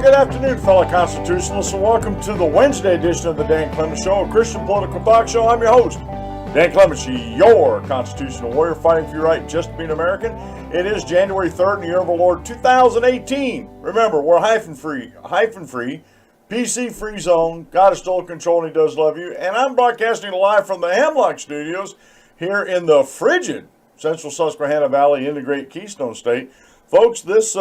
good afternoon, fellow constitutionalists, and welcome to the Wednesday edition of the Dan Clements Show, a Christian political talk show. I'm your host, Dan Clements, your constitutional warrior fighting for your right just to be an American. It is January 3rd in the year of our Lord 2018. Remember, we're hyphen free, PC free zone. God is still in control and He does love you. And I'm broadcasting live from the Hemlock Studios here in the frigid Central Susquehanna Valley in the Great Keystone State. Folks, this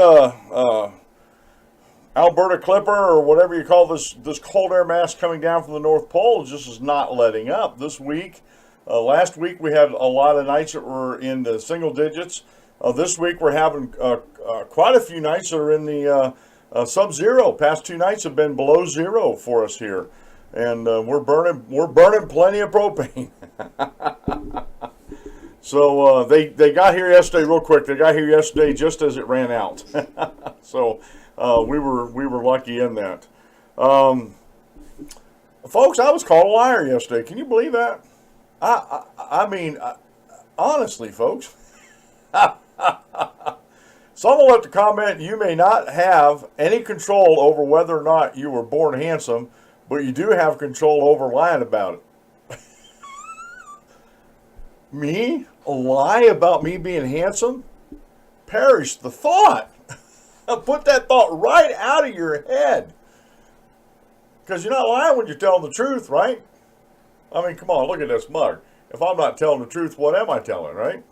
Alberta Clipper, or whatever you call this cold air mass coming down from the North Pole, just is not letting up. This week, last week we had a lot of nights that were in the single digits. This week we're having quite a few nights that are in the sub-zero. Past two nights have been below zero for us here, and we're burning plenty of propane. So they got here yesterday real quick. They got here yesterday just as it ran out. So. We were lucky in that. Folks, I was called a liar yesterday. Can you believe that? I mean, honestly, folks. Someone left a comment, you may not have any control over whether or not you were born handsome, but you do have control over lying about it. Me? Lie about me being handsome? Perish the thought. Put that thought right out of your head. Because you're not lying when you're telling the truth, right? I mean, come on, look at this mug. If I'm not telling the truth, what am I telling, right?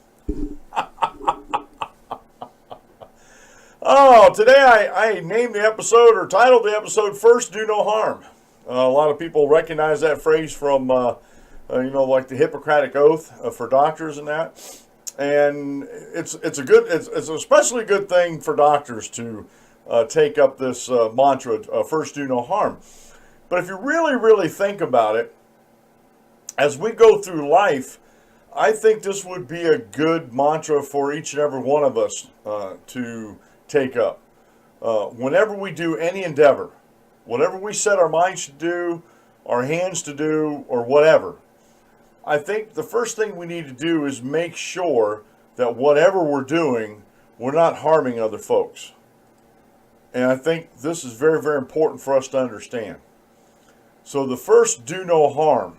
Oh, today I named the episode, or titled the episode, First Do No Harm. A lot of people recognize that phrase from, like the Hippocratic Oath for doctors and that. And it's an especially good thing for doctors to take up this mantra, first do no harm. But if you really, really think about it, as we go through life, I think this would be a good mantra for each and every one of us to take up. Whenever we do any endeavor, whatever we set our minds to do, our hands to do, or whatever, I think the first thing we need to do is make sure that whatever we're doing, we're not harming other folks. And I think this is very, very important for us to understand. So the first do no harm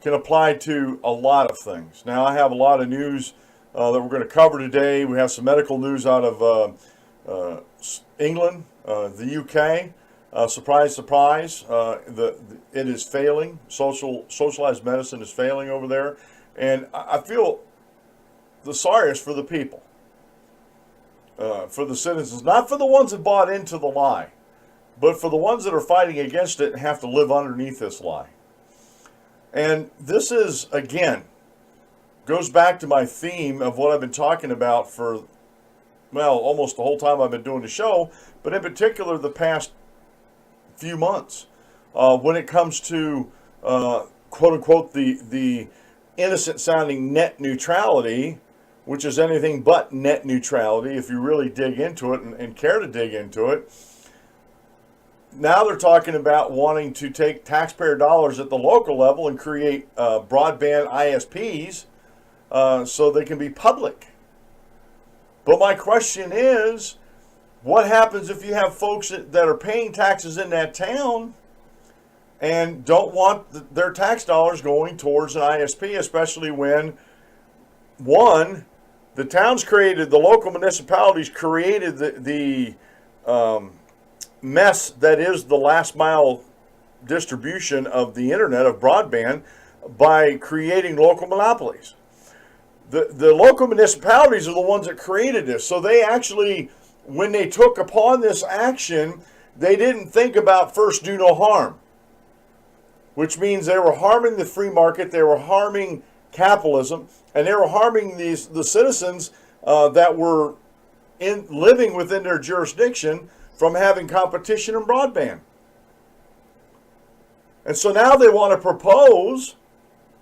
can apply to a lot of things. Now, I have a lot of news that we're going to cover today. We have some medical news out of England, the UK. Surprise, surprise, it is failing. Socialized medicine is failing over there. And I feel the sorriest for the people, for the citizens, not for the ones that bought into the lie, but for the ones that are fighting against it and have to live underneath this lie. And this is, again, goes back to my theme of what I've been talking about for, well, almost the whole time I've been doing the show, but in particular the past few months, when it comes to quote unquote the innocent sounding net neutrality, which is anything but net neutrality if you really dig into it and care to dig into it. Now they're talking about wanting to take taxpayer dollars at the local level and create broadband ISPs so they can be public. But my question is, what happens if you have folks that are paying taxes in that town and don't want their tax dollars going towards an ISP, especially when, one, the towns created, the local municipalities created the mess that is the last mile distribution of the internet, of broadband, by creating local monopolies. The local municipalities are the ones that created this. So they actually, when they took upon this action, they didn't think about first do no harm, which means they were harming the free market, they were harming capitalism, and they were harming the citizens that were living within their jurisdiction from having competition in broadband. And so now they want to propose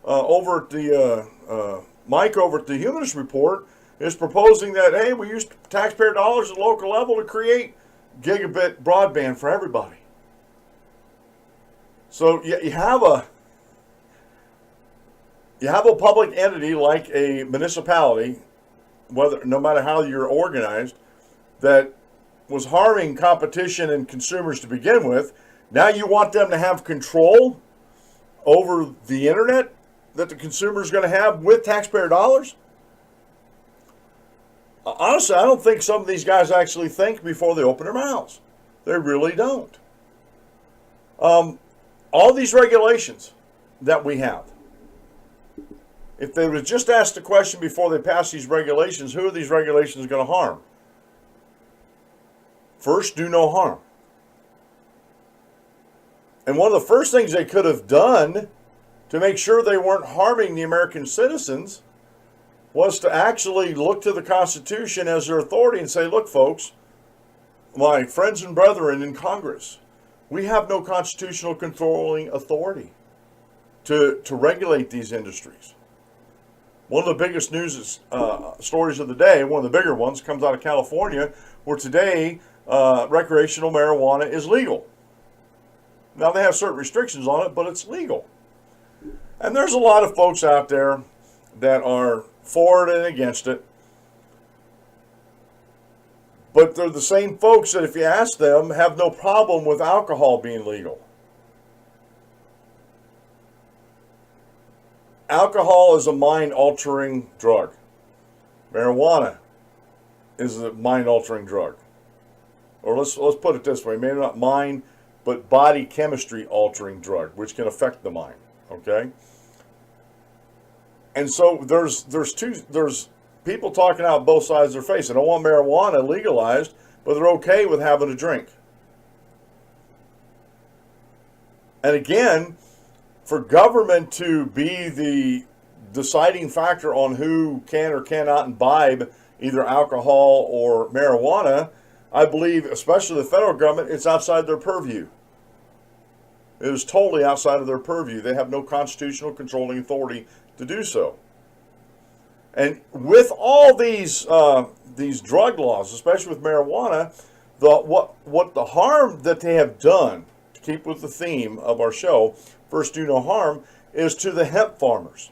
over at the Mike over at the Humanist Report is proposing that, hey, we use taxpayer dollars at the local level to create gigabit broadband for everybody. So you have a public entity like a municipality, no matter how you're organized, that was harming competition and consumers to begin with, now you want them to have control over the internet that the consumer is going to have with taxpayer dollars? Honestly, I don't think some of these guys actually think before they open their mouths. They really don't. All these regulations that we have, if they would just ask the question before they pass these regulations, who are these regulations going to harm? First, do no harm. And one of the first things they could have done to make sure they weren't harming the American citizens was to actually look to the Constitution as their authority and say, look, folks, my friends and brethren in Congress, we have no constitutional controlling authority to regulate these industries. One of the biggest news stories of the day, one of the bigger ones, comes out of California, where today recreational marijuana is legal. Now, they have certain restrictions on it, but it's legal. And there's a lot of folks out there that are for it and against it. But they're the same folks that, if you ask them, have no problem with alcohol being legal. Alcohol is a mind-altering drug. Marijuana is a mind-altering drug. Or let's put it this way, maybe not mind, but body chemistry altering drug, which can affect the mind. Okay? And so there's people talking out both sides of their face. They don't want marijuana legalized, but they're okay with having a drink. And again, for government to be the deciding factor on who can or cannot imbibe either alcohol or marijuana, I believe, especially the federal government, it's outside their purview. It is totally outside of their purview. They have no constitutional controlling authority to do so. And with all these drug laws, especially with marijuana, what the harm that they have done, to keep with the theme of our show, first do no harm, is to the hemp farmers.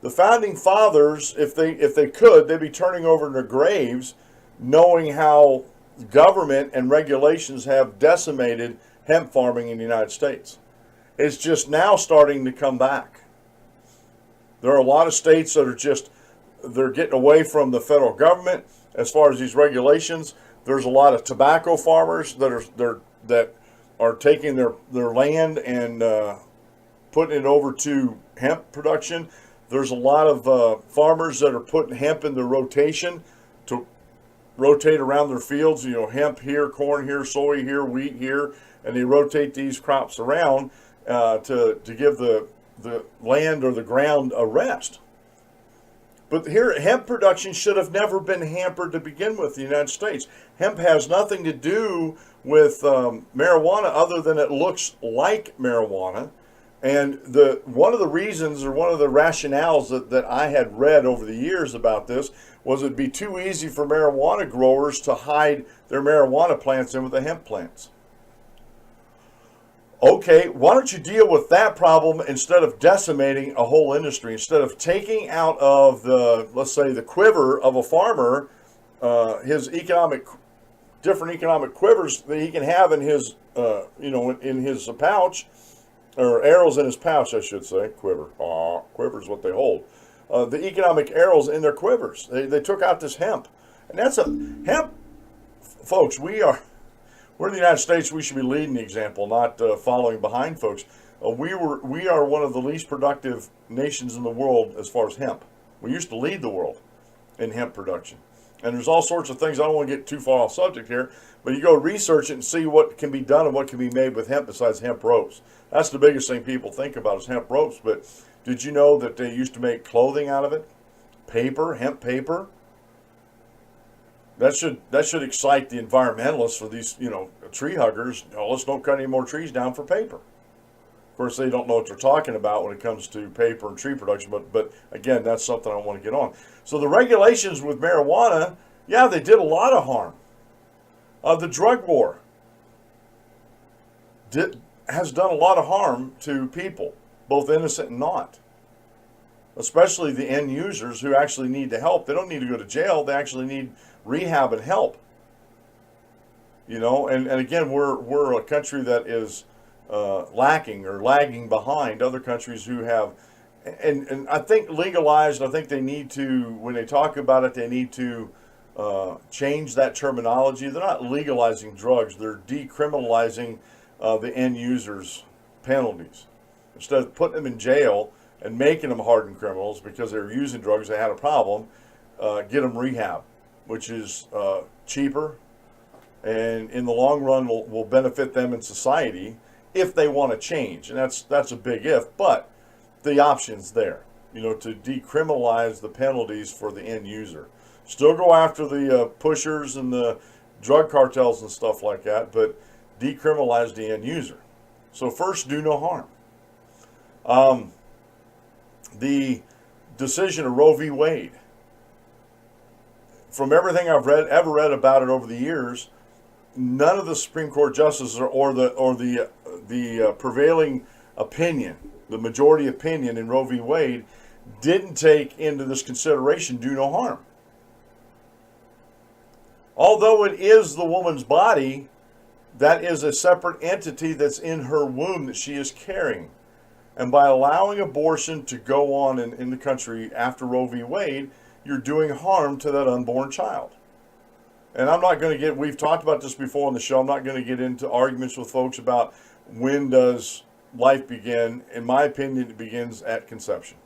The founding fathers, if they could, they'd be turning over in their graves, knowing how government and regulations have decimated hemp farming in the United States. It's just now starting to come back. There are a lot of states that are they're getting away from the federal government as far as these regulations. There's a lot of tobacco farmers that are taking their land and putting it over to hemp production. There's a lot of farmers that are putting hemp in their rotation to rotate around their fields. You know, hemp here, corn here, soy here, wheat here, and they rotate these crops around to give the land or the ground a rest. But here, hemp production should have never been hampered to begin with in the United States. Hemp has nothing to do with marijuana other than it looks like marijuana. And one of the reasons, or one of the rationales that I had read over the years about this, was it'd be too easy for marijuana growers to hide their marijuana plants in with the hemp plants. Okay, why don't you deal with that problem instead of decimating a whole industry, instead of taking out of let's say, the quiver of a farmer, his different economic quivers that he can have in his, in his pouch, or arrows in his pouch, I should say. Quiver. Quiver is what they hold. The economic arrows in their quivers. They took out this hemp. And that's hemp, folks, we're in the United States. We should be leading the example, not following behind folks. We are one of the least productive nations in the world as far as hemp. We used to lead the world in hemp production. And there's all sorts of things. I don't want to get too far off subject here, but you go research it and see what can be done and what can be made with hemp besides hemp ropes. That's the biggest thing people think about is hemp ropes. But did you know that they used to make clothing out of it? Paper, hemp paper. That should excite the environmentalists for these, tree huggers. Let's don't cut any more trees down for paper. Of course, they don't know what they're talking about when it comes to paper and tree production, but again, that's something I want to get on. So the regulations with marijuana, yeah, they did a lot of harm. The drug war has done a lot of harm to people, both innocent and not. Especially the end users who actually need the help. They don't need to go to jail. They actually need rehab and help. You know, and again, we're a country that is lacking or lagging behind other countries who have, and I think legalized. I think they need to, when they talk about it, they need to change that terminology. They're not legalizing drugs; they're decriminalizing the end users' penalties. Instead of putting them in jail and making them hardened criminals because they were using drugs, they had a problem. Get them rehab, which is cheaper, and in the long run will benefit them in society if they want to change. And that's a big if, but the option's there, you know, to decriminalize the penalties for the end user. Still go after the pushers and the drug cartels and stuff like that, but decriminalize the end user. So first, do no harm. The decision of Roe v. Wade. From everything I've ever read about it over the years, none of the Supreme Court justices or the prevailing opinion, the majority opinion in Roe v. Wade, didn't take into this consideration do no harm. Although it is the woman's body, that is a separate entity that's in her womb that she is carrying. And by allowing abortion to go on in the country after Roe v. Wade, you're doing harm to that unborn child. And I'm not going to we've talked about this before on the show, I'm not going to get into arguments with folks about when does life begin. In my opinion, it begins at conception.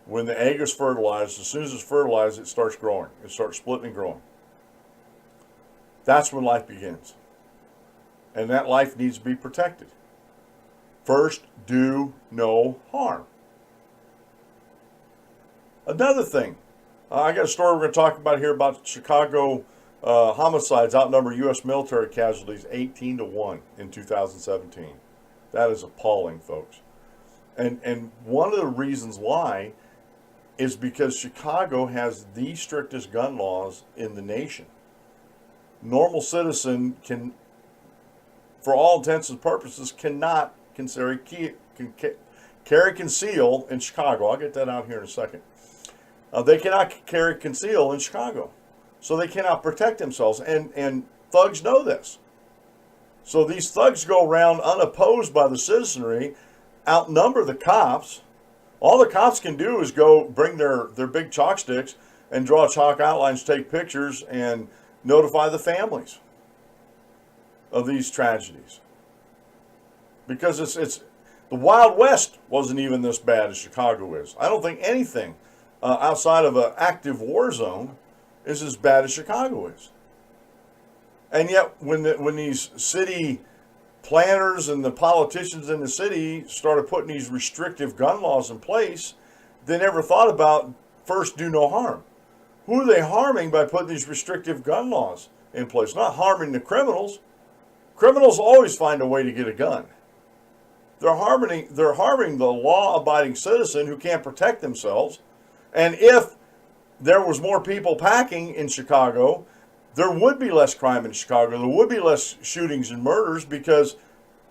When the egg is fertilized, as soon as it's fertilized, it starts growing. It starts splitting and growing. That's when life begins. And that life needs to be protected. First, do no harm. Another thing, I got a story we're going to talk about here about Chicago homicides outnumber U.S. military casualties 18-1 in 2017. That is appalling, folks. And one of the reasons why is because Chicago has the strictest gun laws in the nation. Normal citizen can, for all intents and purposes, cannot carry conceal in Chicago. I'll get that out here in a second. They cannot carry conceal in Chicago. So they cannot protect themselves. And thugs know this. So these thugs go around unopposed by the citizenry, outnumber the cops. All the cops can do is go bring their big chalk sticks and draw chalk outlines, take pictures, and notify the families of these tragedies. Because it's the Wild West wasn't even this bad as Chicago is. I don't think anything outside of an active war zone is as bad as Chicago is. And yet, when these city planners and the politicians in the city started putting these restrictive gun laws in place, they never thought about first do no harm. Who are they harming by putting these restrictive gun laws in place? Not harming the criminals. Criminals always find a way to get a gun. They're harming the law-abiding citizen who can't protect themselves. And if there was more people packing in Chicago, there would be less crime in Chicago. There would be less shootings and murders because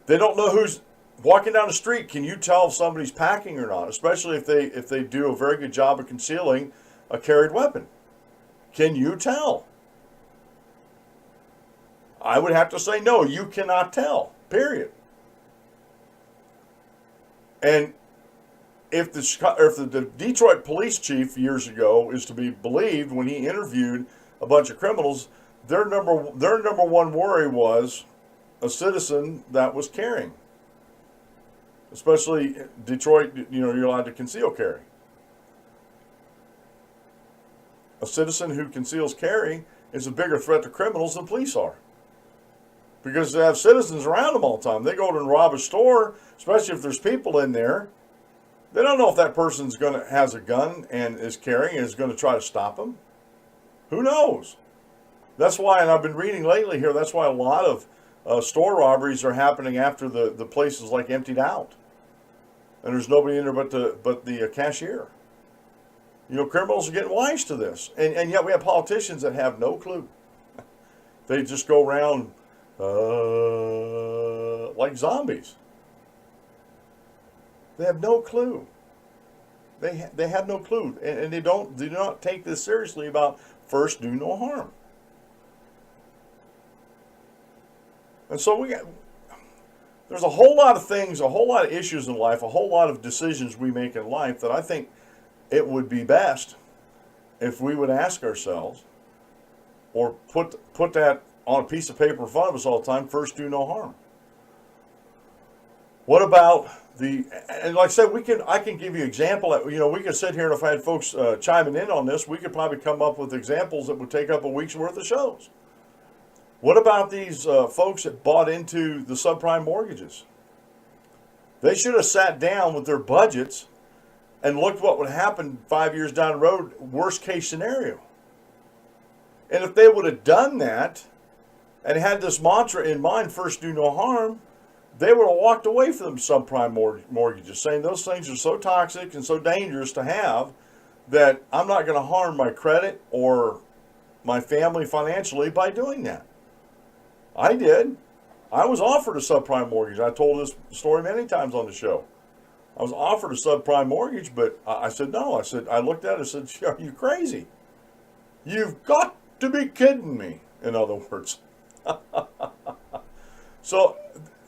they don't know who's walking down the street. Can you tell if somebody's packing or not? Especially if they do a very good job of concealing a carried weapon. Can you tell? I would have to say no, you cannot tell, period. And if the Detroit police chief years ago is to be believed, when he interviewed a bunch of criminals, their number one worry was a citizen that was carrying. Especially Detroit, you're allowed to conceal carry. A citizen who conceals carry is a bigger threat to criminals than police are. Because they have citizens around them all the time. They go and rob a store, especially if there's people in there. They don't know if that person's has a gun and is carrying and is going to try to stop them. Who knows? That's why, and I've been reading lately here, that's why a lot of store robberies are happening after the place is like emptied out. And there's nobody in there but the cashier. Criminals are getting wise to this. And yet we have politicians that have no clue. They just go around like zombies. They have no clue. They have no clue, and they do not take this seriously about first do no harm. And so there's a whole lot of things, a whole lot of issues in life, a whole lot of decisions we make in life that I think it would be best if we would ask ourselves, or put that on a piece of paper in front of us all the time, first do no harm. What about and like I said, I can give you an example. We could sit here, and if I had folks chiming in on this, we could probably come up with examples that would take up a week's worth of shows. What about these folks that bought into the subprime mortgages? They should have sat down with their budgets and looked what would happen 5 years down the road, worst case scenario. And if they would have done that and had this mantra in mind, first do no harm, they would have walked away from subprime mortgages, saying those things are so toxic and so dangerous to have that I'm not going to harm my credit or my family financially by doing that. I did. I was offered a subprime mortgage. I told this story many times on the show. I was offered a subprime mortgage, but I said no. I looked at it and said, are you crazy? You've got to be kidding me, in other words. So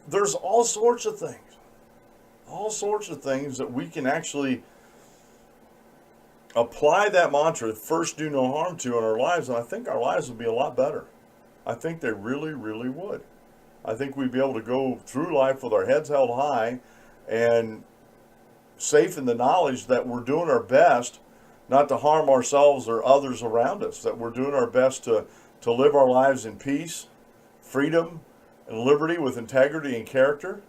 there's all sorts of things that we can actually apply that mantra, first do no harm, to in our lives, and I think our lives would be a lot better. I think they really, really would. I think we'd be able to go through life with our heads held high and safe in the knowledge that we're doing our best not to harm ourselves or others around us, that we're doing our best to live our lives in peace, freedom, and liberty with integrity and character.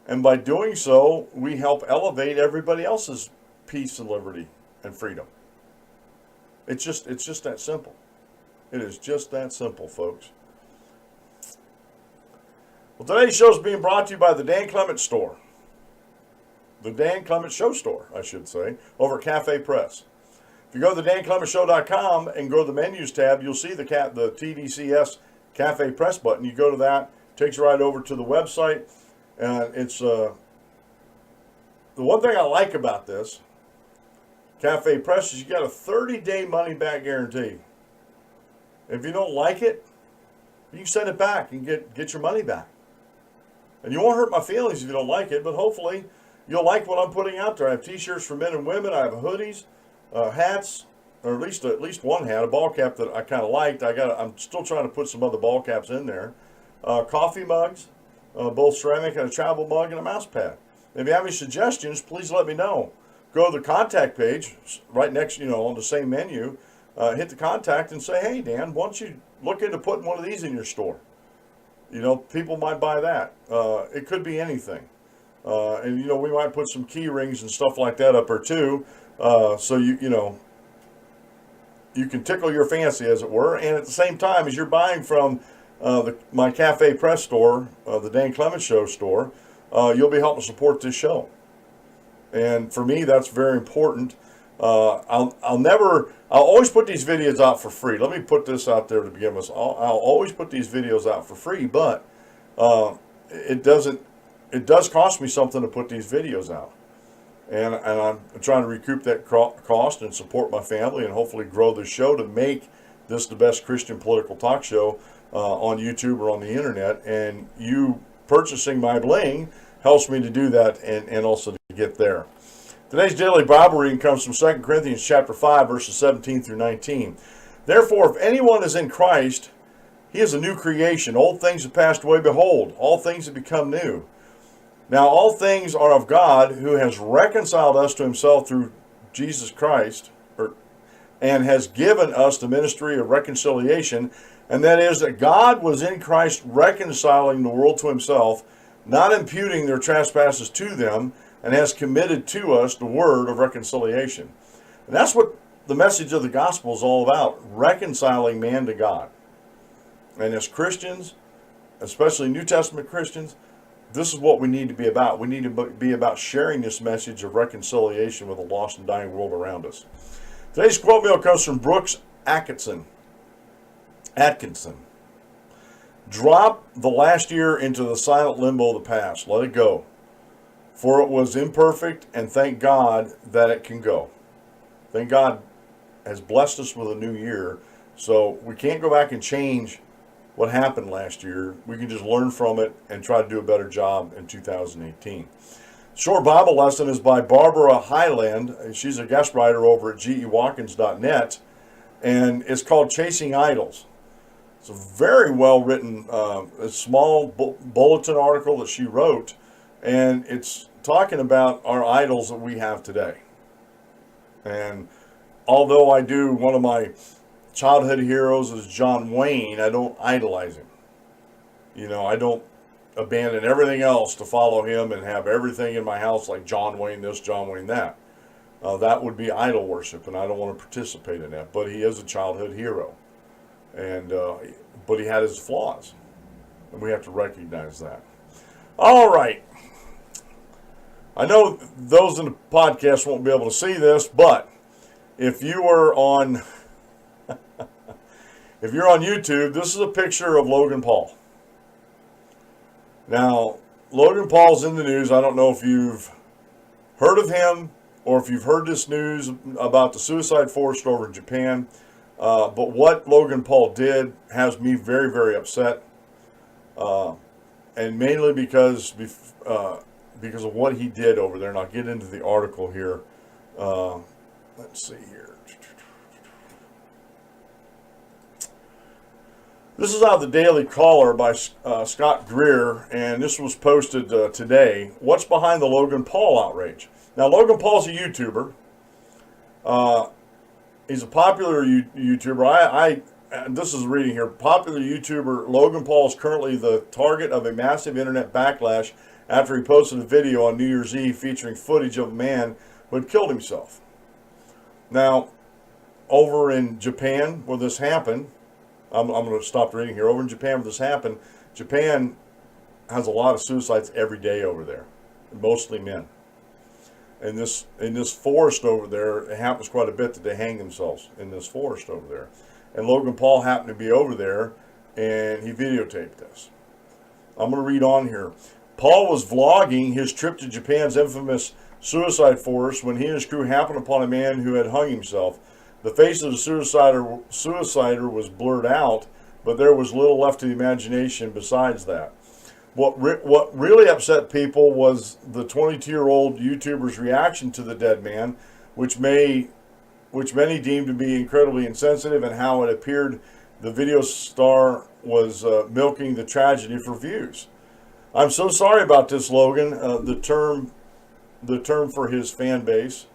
And by doing so, we help elevate everybody else's peace and liberty and freedom. It's just that simple. It is just that simple, folks. Well, today's show is being brought to you by the Dan Clement Store. The Dan Clement Show Store, I should say, over at Cafe Press. If you go to thedanclementshow.com and go to the menus tab, you'll see the TDCS Cafe Press button. You go to that, takes you right over to the website. And it's the one thing I like about this Cafe Press is you got a 30-day money-back guarantee. If you don't like it, you can send it back and get your money back. And you won't hurt my feelings if you don't like it, but hopefully you'll like what I'm putting out there. I have t-shirts for men and women. I have hoodies, hats, or at least one hat, a ball cap that I kind of liked. I'm still trying to put some other ball caps in there. Coffee mugs, both ceramic and a travel mug, and a mouse pad. If you have any suggestions, please let me know. Go to the contact page right next, on the same menu. Hit the contact and say, hey, Dan, why don't you look into putting one of these in your store? People might buy that. It could be anything. And we might put some key rings and stuff like that up there too. So you can tickle your fancy, as it were. And at the same time, as you're buying from my Cafe Press store, the Dan Clement Show store, you'll be helping support this show. And for me, that's very important. I'll always put these videos out for free. Let me put this out there to begin with. I'll always put these videos out for free, but it does cost me something to put these videos out. And I'm trying to recoup that cost and support my family and hopefully grow the show to make this the best Christian political talk show on YouTube or on the internet. And you purchasing my bling helps me to do that and also to get there. Today's daily Bible reading comes from 2 Corinthians chapter 5, verses 17 through 19. Therefore, if anyone is in Christ, he is a new creation. Old things have passed away. Behold, all things have become new. Now all things are of God, who has reconciled us to himself through Jesus Christ, and has given us the ministry of reconciliation, and that is that God was in Christ reconciling the world to himself, not imputing their trespasses to them, and has committed to us the word of reconciliation. And that's what the message of the gospel is all about, reconciling man to God. And as Christians, especially New Testament Christians, this is what we need to be about. We need to be about sharing this message of reconciliation with a lost and dying world around us. Today's quote meal comes from Brooks Atkinson. Drop the last year into the silent limbo of the past. Let it go. For it was imperfect, and thank God that it can go. Thank God has blessed us with a new year. So we can't go back and change what happened last year. We can just learn from it and try to do a better job in 2018. Short Bible lesson is by Barbara Highland. She's a guest writer over at gewatkins.net, and it's called Chasing Idols. It's a very well written, a small bulletin article that she wrote, and it's talking about our idols that we have today. And although I do, one of my childhood heroes is John Wayne, I don't idolize him. You know, I don't abandon everything else to follow him and have everything in my house like John Wayne this, John Wayne that. That would be idol worship, and I don't want to participate in that. But he is a childhood hero, and but he had his flaws, and we have to recognize that. All right. I know those in the podcast won't be able to see this, but if you were on, if you're on YouTube, this is a picture of Logan Paul. Now, Logan Paul's in the news. I don't know if you've heard of him or if you've heard this news about the suicide forest over in Japan. But what Logan Paul did has me very, very upset. And mainly because of what he did over there. And I'll get into the article here. Let's see here. This is out of the Daily Caller by Scott Greer, and this was posted today. What's behind the Logan Paul outrage? Now, Logan Paul's a YouTuber. He's a popular YouTuber. This is reading here. Popular YouTuber Logan Paul is currently the target of a massive internet backlash after he posted a video on New Year's Eve featuring footage of a man who had killed himself. Now, over in Japan, where this happened, I'm going to stop reading here. Over in Japan, where this happened, Japan has a lot of suicides every day over there, mostly men. In this forest over there, it happens quite a bit that they hang themselves in this forest over there. And Logan Paul happened to be over there, and he videotaped this. I'm going to read on here. Paul was vlogging his trip to Japan's infamous suicide forest when he and his crew happened upon a man who had hung himself. The face of the suicider was blurred out, but there was little left to the imagination besides that. What really upset people was the 22-year-old YouTuber's reaction to the dead man, which many deemed to be incredibly insensitive, and how it appeared the video star was milking the tragedy for views. I'm so sorry about this, Logan. The term for his fan base,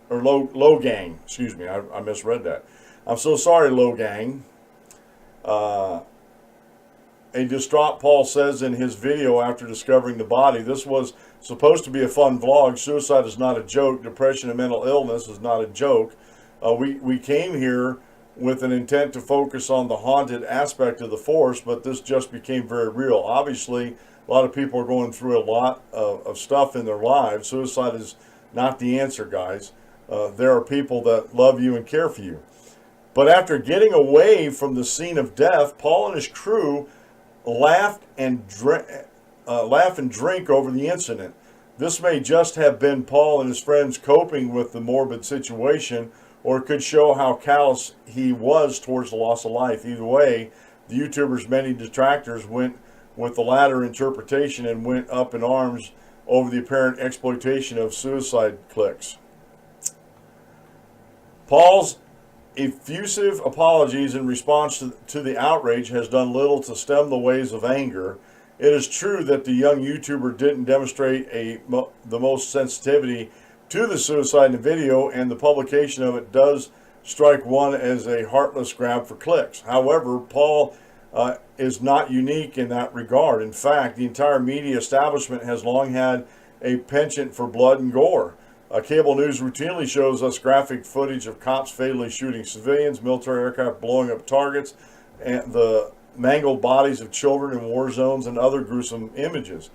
or Logang, excuse me, I misread that. I'm so sorry, Logang. A distraught Paul says in his video after discovering the body, this was supposed to be a fun vlog. Suicide is not a joke. Depression and mental illness is not a joke. We came here with an intent to focus on the haunted aspect of the forest, but this just became very real. Obviously, a lot of people are going through a lot of stuff in their lives. Suicide is not the answer, guys. There are people that love you and care for you. But after getting away from the scene of death, Paul and his crew laugh and drink over the incident. This may just have been Paul and his friends coping with the morbid situation, or it could show how callous he was towards the loss of life. Either way, the YouTuber's many detractors went with the latter interpretation and went up in arms over the apparent exploitation of suicide clicks. Paul's effusive apologies in response to the outrage has done little to stem the waves of anger. It is true that the young YouTuber didn't demonstrate the most sensitivity to the suicide in the video, and the publication of it does strike one as a heartless grab for clicks. However, Paul is not unique in that regard. In fact, the entire media establishment has long had a penchant for blood and gore. Cable news routinely shows us graphic footage of cops fatally shooting civilians, military aircraft blowing up targets, and the mangled bodies of children in war zones, and other gruesome images.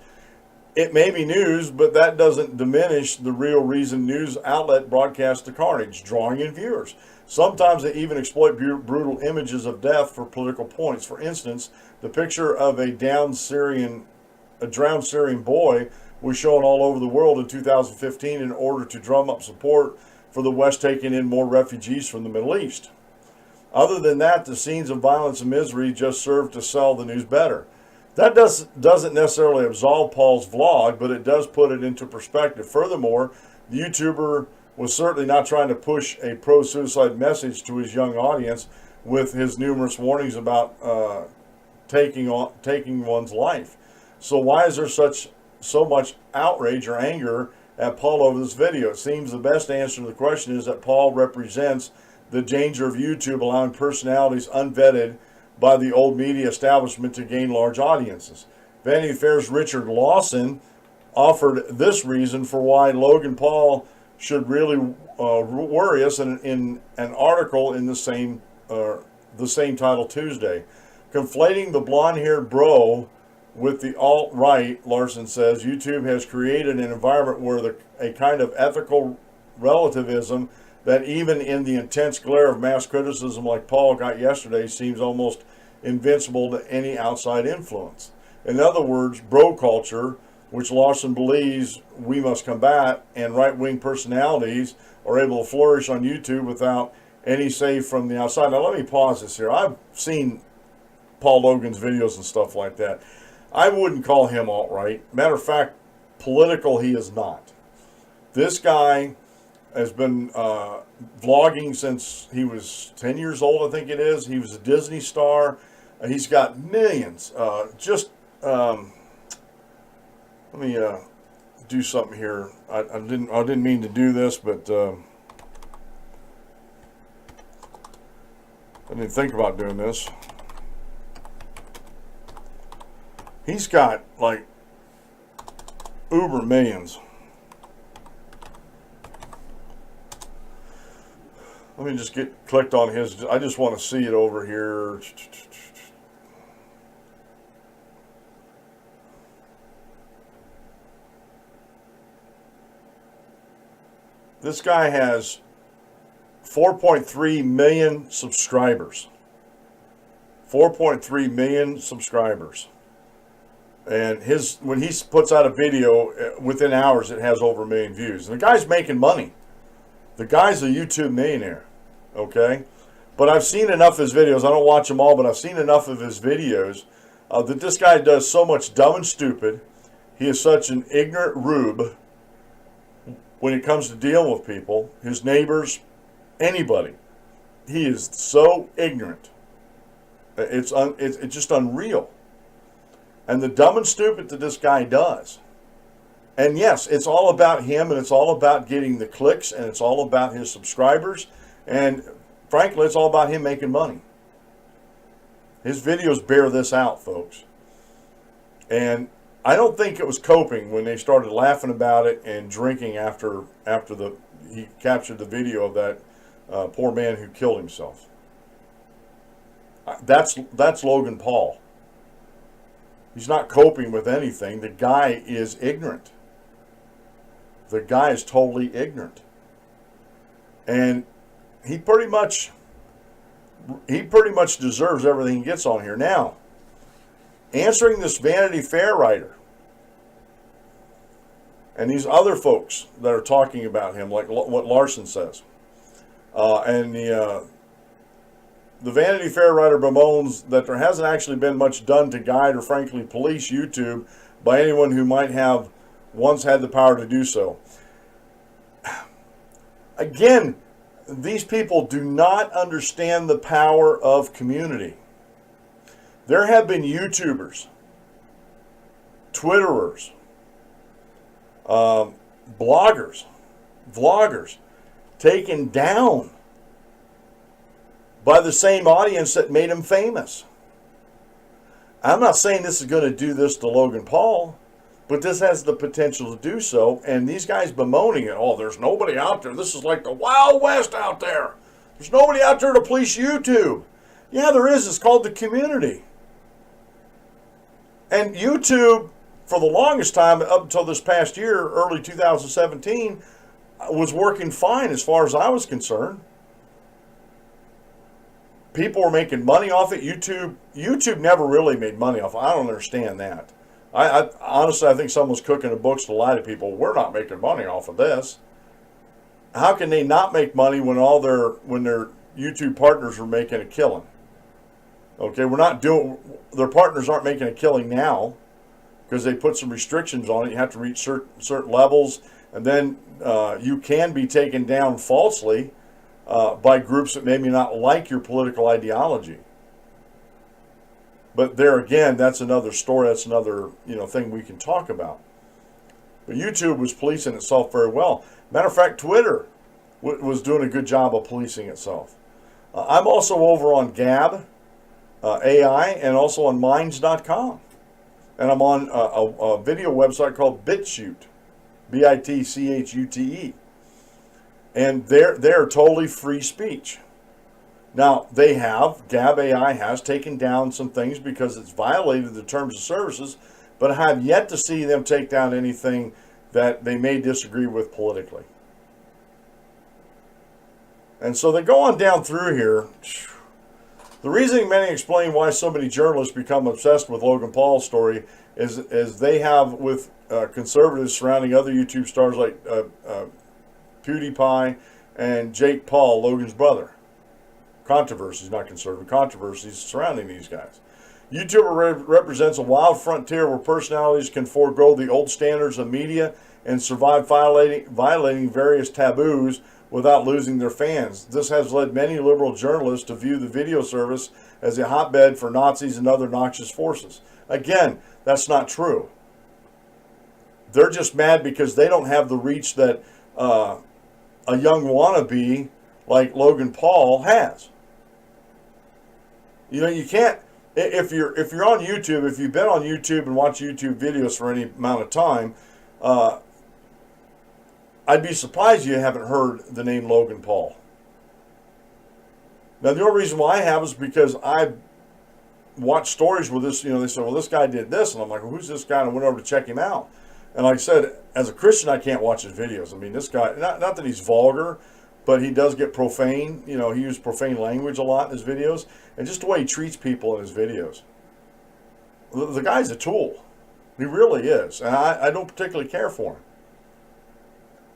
It may be news, but that doesn't diminish the real reason news outlet broadcasts the carnage, drawing in viewers. Sometimes they even exploit brutal images of death for political points. For instance, the picture of a drowned Syrian boy was shown all over the world in 2015 in order to drum up support for the West taking in more refugees from the Middle East. Other than that, the scenes of violence and misery just serve to sell the news better. That doesn't necessarily absolve Paul's vlog, but it does put it into perspective. Furthermore, the YouTuber was certainly not trying to push a pro-suicide message to his young audience with his numerous warnings about taking one's life. So why is there so much outrage or anger at Paul over this video? It seems the best answer to the question is that Paul represents the danger of YouTube allowing personalities unvetted by the old media establishment to gain large audiences. Vanity Fair's Richard Lawson offered this reason for why Logan Paul should really worry us in an article in the same title Tuesday. Conflating the blonde-haired bro with the alt-right, Larson says, YouTube has created an environment where a kind of ethical relativism that even in the intense glare of mass criticism like Paul got yesterday seems almost invincible to any outside influence. In other words, bro culture, which Larson believes we must combat, and right-wing personalities are able to flourish on YouTube without any say from the outside. Now let me pause this here. I've seen Paul Logan's videos and stuff like that. I wouldn't call him alt-right. Matter of fact, political he is not. This guy has been vlogging since he was 10 years old, I think it is. He was a Disney star. He's got millions. Let me do something here. I didn't mean to do this, but I didn't think about doing this. He's got like uber millions. Let me just get clicked on his. I just want to see it over here. This guy has 4.3 million subscribers. 4.3 million subscribers. And when he puts out a video, within hours it has over 1 million views. And the guy's making money. The guy's a YouTube millionaire, okay? But I've seen enough of his videos. I don't watch them all, but I've seen enough of his videos that this guy does so much dumb and stupid. He is such an ignorant rube when it comes to dealing with people, his neighbors, anybody. He is so ignorant. It's just unreal. And the dumb and stupid that this guy does. And yes, it's all about him, and it's all about getting the clicks, and it's all about his subscribers. And frankly, it's all about him making money. His videos bear this out, folks. And I don't think it was coping when they started laughing about it and drinking after he captured the video of that poor man who killed himself. That's Logan Paul. He's not coping with anything. The guy is ignorant. The guy is totally ignorant. And he pretty much deserves everything he gets on here. Now, answering this Vanity Fair writer and these other folks that are talking about him, like what Larson says, and the Vanity Fair writer bemoans that there hasn't actually been much done to guide or frankly police YouTube by anyone who might have once had the power to do so. Again, these people do not understand the power of community. There have been YouTubers, Twitterers, bloggers, vloggers taken down by the same audience that made him famous. I'm not saying this is going to do this to Logan Paul, but this has the potential to do so. And these guys bemoaning it. Oh, there's nobody out there. This is like the Wild West out there. There's nobody out there to police YouTube. Yeah, there is. It's called the community. And YouTube, for the longest time, up until this past year, early 2017, was working fine as far as I was concerned. People were making money off it. YouTube never really made money off it. I don't understand that. I honestly, I think someone's cooking the books to lie to people. We're not making money off of this. How can they not make money when they're YouTube partners are making a killing. Okay, their partners aren't making a killing now because they put some restrictions on it. You have to reach certain levels, and then you can be taken down falsely by groups that maybe not like your political ideology. But there again, that's another story. That's another thing we can talk about. But YouTube was policing itself very well. Matter of fact, Twitter was doing a good job of policing itself. I'm also over on Gab AI and also on Minds.com. And I'm on a video website called BitChute, BitChute. And they're totally free speech. Now, Gab AI has taken down some things because it's violated the terms of services, but I have yet to see them take down anything that they may disagree with politically. And so they go on down through here. The reasoning many explain why so many journalists become obsessed with Logan Paul's story is they have with conservatives surrounding other YouTube stars like PewDiePie and Jake Paul, Logan's brother. Controversies, not conservative, controversies surrounding these guys. YouTuber represents a wild frontier where personalities can forego the old standards of media and survive violating various taboos without losing their fans. This has led many liberal journalists to view the video service as a hotbed for Nazis and other noxious forces. Again, that's not true. They're just mad because they don't have the reach that a young wannabe like Logan Paul has. You can't, if you're on YouTube, if you've been on YouTube and watched YouTube videos for any amount of time, I'd be surprised you haven't heard the name Logan Paul. Now, the only reason why I have is because I watched stories with this, they said, well, this guy did this, and I'm like, well, who's this guy? And I went over to check him out. And like I said, as a Christian, I can't watch his videos. I mean, this guy, not that he's vulgar, but he does get profane. He uses profane language a lot in his videos, and just the way he treats people in his videos. The guy's a tool. He really is, and I don't particularly care for him.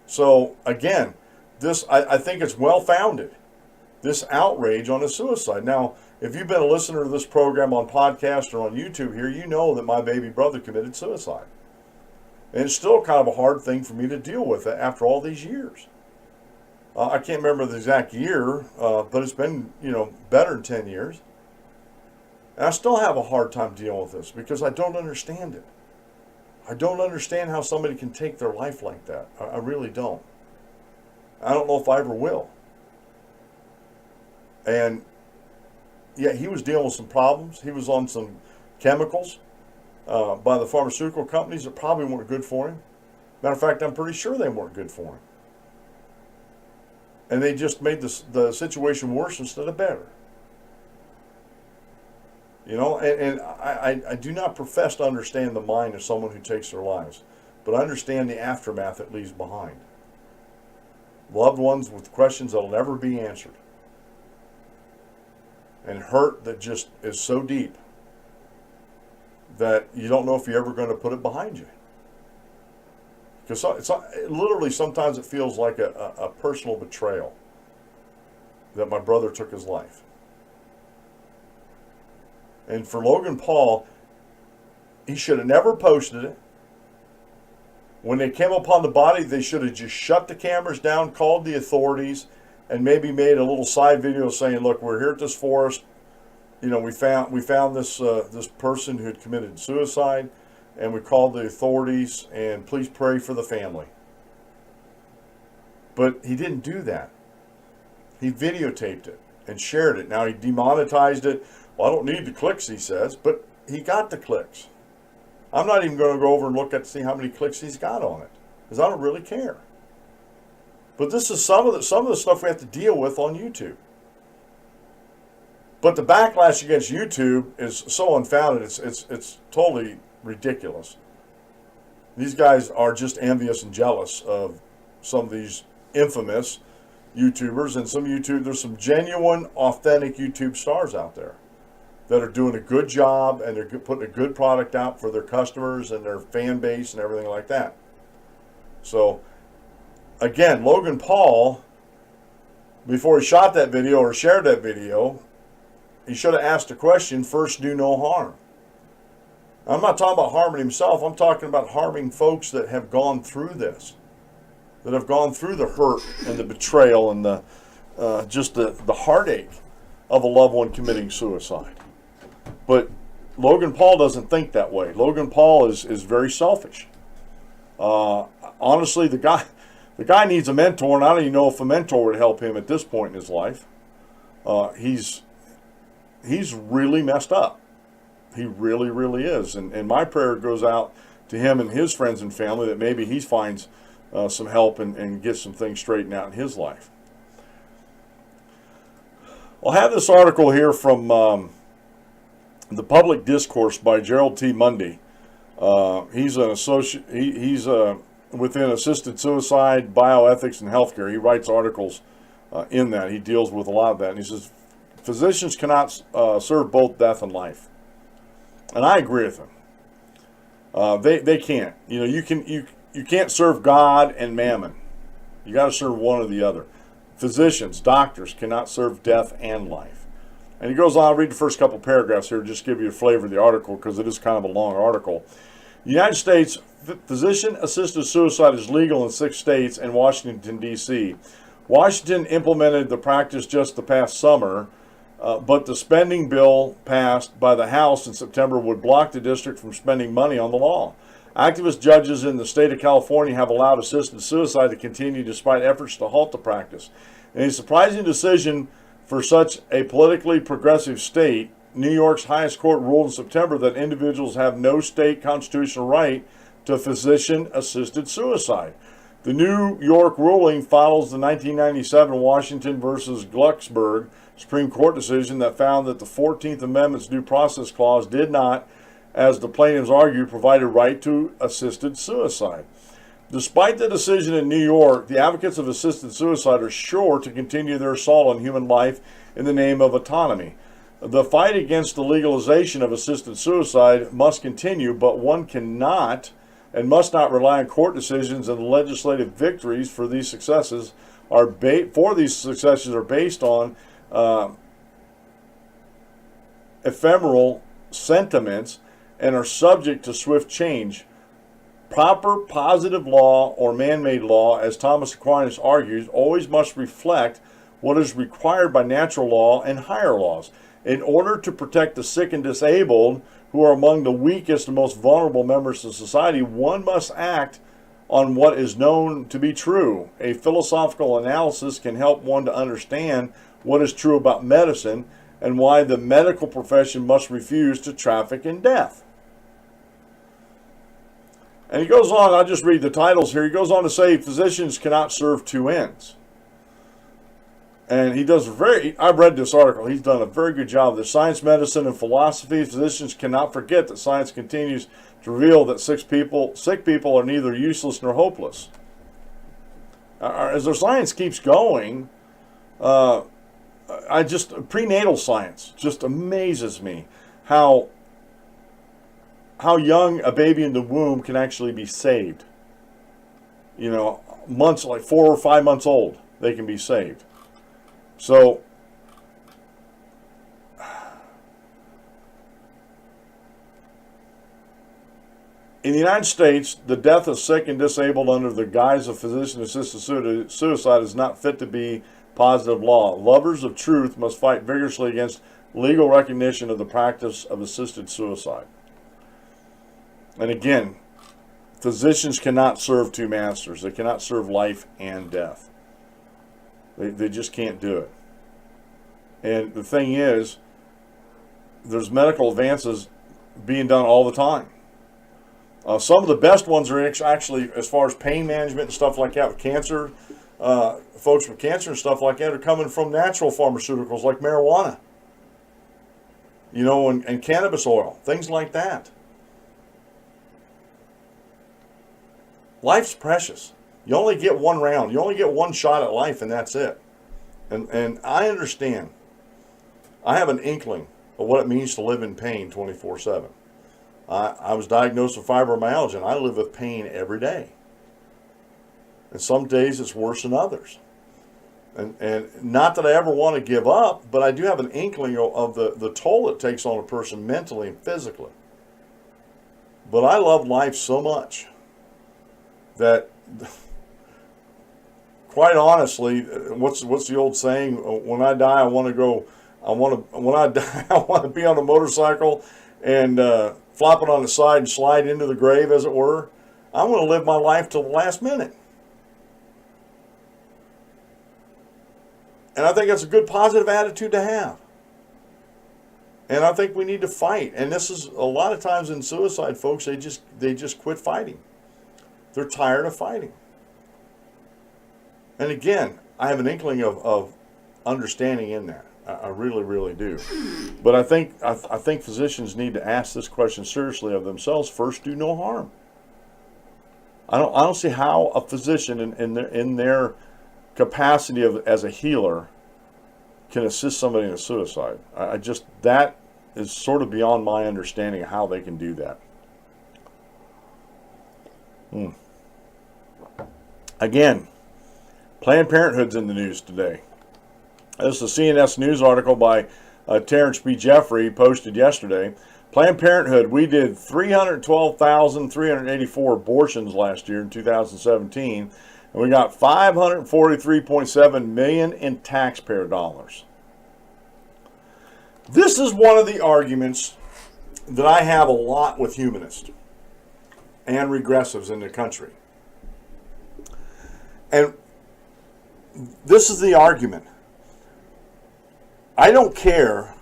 So again, I think it's well-founded, this outrage on his suicide. Now, if you've been a listener to this program on podcast or on YouTube here, you know that my baby brother committed suicide. And it's still kind of a hard thing for me to deal with after all these years. I can't remember the exact year, but it's been, better than 10 years. And I still have a hard time dealing with this because I don't understand it. I don't understand how somebody can take their life like that. I really don't. I don't know if I ever will. And yeah, he was dealing with some problems. He was on some chemicals by the pharmaceutical companies that probably weren't good for him. Matter of fact, I'm pretty sure they weren't good for him. And they just made the situation worse instead of better. And I do not profess to understand the mind of someone who takes their lives, but I understand the aftermath it leaves behind. Loved ones with questions that will never be answered. And hurt that just is so deep that you don't know if you're ever going to put it behind you. Because literally sometimes it feels like a personal betrayal that my brother took his life. And for Logan Paul, he should have never posted it. When they came upon the body, they should have just shut the cameras down, called the authorities, and maybe made a little side video saying, look, we're here at this forest. We found this person who had committed suicide, and we called the authorities, and please pray for the family. But he didn't do that. He videotaped it and shared it. Now he demonetized it. Well, I don't need the clicks, he says, but he got the clicks. I'm not even going to go over and look at to see how many clicks he's got on it, because I don't really care. But this is some of the stuff we have to deal with on YouTube. But the backlash against YouTube is so unfounded. It's totally ridiculous. These guys are just envious and jealous of some of these infamous YouTubers, and there's some genuine, authentic YouTube stars out there that are doing a good job, and they're putting a good product out for their customers and their fan base and everything like that. So, again, Logan Paul before he shot that video or shared that video, he should have asked the question, first do no harm. I'm not talking about harming himself. I'm talking about harming folks that have gone through this, that have gone through the hurt and the betrayal and the just the heartache of a loved one committing suicide. But Logan Paul doesn't think that way. Logan Paul is very selfish. Honestly, the guy needs a mentor, and I don't even know if a mentor would help him at this point in his life. He's really messed up. He really, really is. And my prayer goes out to him and his friends and family that maybe he finds some help and gets some things straightened out in his life. I'll have this article here from The Public Discourse by Gerald T. Mundy. He's an associate. He's within assisted suicide, bioethics, and healthcare. He writes articles in that. He deals with a lot of that. And he says, physicians cannot serve both death and life. And I agree with him. They can't. You know, you can't serve God and mammon. You got to serve one or the other. Physicians, doctors cannot serve death and life. And he goes on, I'll read the first couple paragraphs here, just to give you a flavor of the article, because it is kind of a long article. The United States, physician-assisted suicide is legal in 6 states and Washington, D.C. Washington implemented the practice just the past summer, but the spending bill passed by the House in September would block the district from spending money on the law. Activist judges in the state of California have allowed assisted suicide to continue despite efforts to halt the practice. In a surprising decision for such a politically progressive state, New York's highest court ruled in September that individuals have no state constitutional right to physician-assisted suicide. The New York ruling follows the 1997 Washington versus Glucksberg Supreme Court decision that found that the 14th Amendment's due process clause did not, as the plaintiffs argue, provide a right to assisted suicide. Despite the decision in New York, the advocates of assisted suicide are sure to continue their assault on human life in the name of autonomy. The fight against the legalization of assisted suicide must continue, but one cannot and must not rely on court decisions and legislative victories for these successes are based on ephemeral sentiments and are subject to swift change. Proper positive law or man-made law, as Thomas Aquinas argues, always must reflect what is required by natural law and higher laws. In order to protect the sick and disabled, who are among the weakest and most vulnerable members of society, one must act on what is known to be true. A philosophical analysis can help one to understand what is true about medicine and why the medical profession must refuse to traffic in death. And he goes on, I'll just read the titles here. He goes on to say, physicians cannot serve 2 ends. And he does I've read this article, he's done a very good job of this. Science, medicine, and philosophy. Physicians cannot forget that science continues to reveal that sick people are neither useless nor hopeless. As our science keeps going, prenatal science just amazes me how young a baby in the womb can actually be saved. You know, months, like 4 or 5 months old, they can be saved. So, in the United States, the death of sick and disabled under the guise of physician-assisted suicide is not fit to be positive law. Lovers of truth must fight vigorously against legal recognition of the practice of assisted suicide. And again, physicians cannot serve 2 masters. They cannot serve life and death. They just can't do it. And the thing is, there's medical advances being done all the time. Some of the best ones are actually, as far as pain management and stuff like that, with cancer, folks with cancer and stuff like that are coming from natural pharmaceuticals like marijuana, you know, and cannabis oil, things like that. Life's precious. You only get 1 round. You only get 1 shot at life, and that's it. And I understand. I have an inkling of what it means to live in pain 24/7. I was diagnosed with fibromyalgia, and I live with pain every day. And some days it's worse than others. And not that I ever want to give up, but I do have an inkling of the toll it takes on a person mentally and physically. But I love life so much that, quite honestly, what's the old saying? When I die, I want to be on a motorcycle and flop it on the side and slide into the grave, as it were. I want to live my life till the last minute. And I think that's a good positive attitude to have. And I think we need to fight. And this is a lot of times in suicide, folks, they just quit fighting. They're tired of fighting. And again, I have an inkling of understanding in that. I really, really do. But I think physicians need to ask this question seriously of themselves. First, do no harm. I don't see how a physician in their capacity as a healer can assist somebody in a suicide. That is sort of beyond my understanding of how they can do that. Again, Planned Parenthood's in the news today. This is a CNS News article by Terrence B. Jeffrey, posted yesterday. Planned Parenthood, we did 312,384 abortions last year in 2017, and we got $543.7 million in taxpayer dollars. This is one of the arguments that I have a lot with humanists and regressives in the country. And this is the argument. I don't care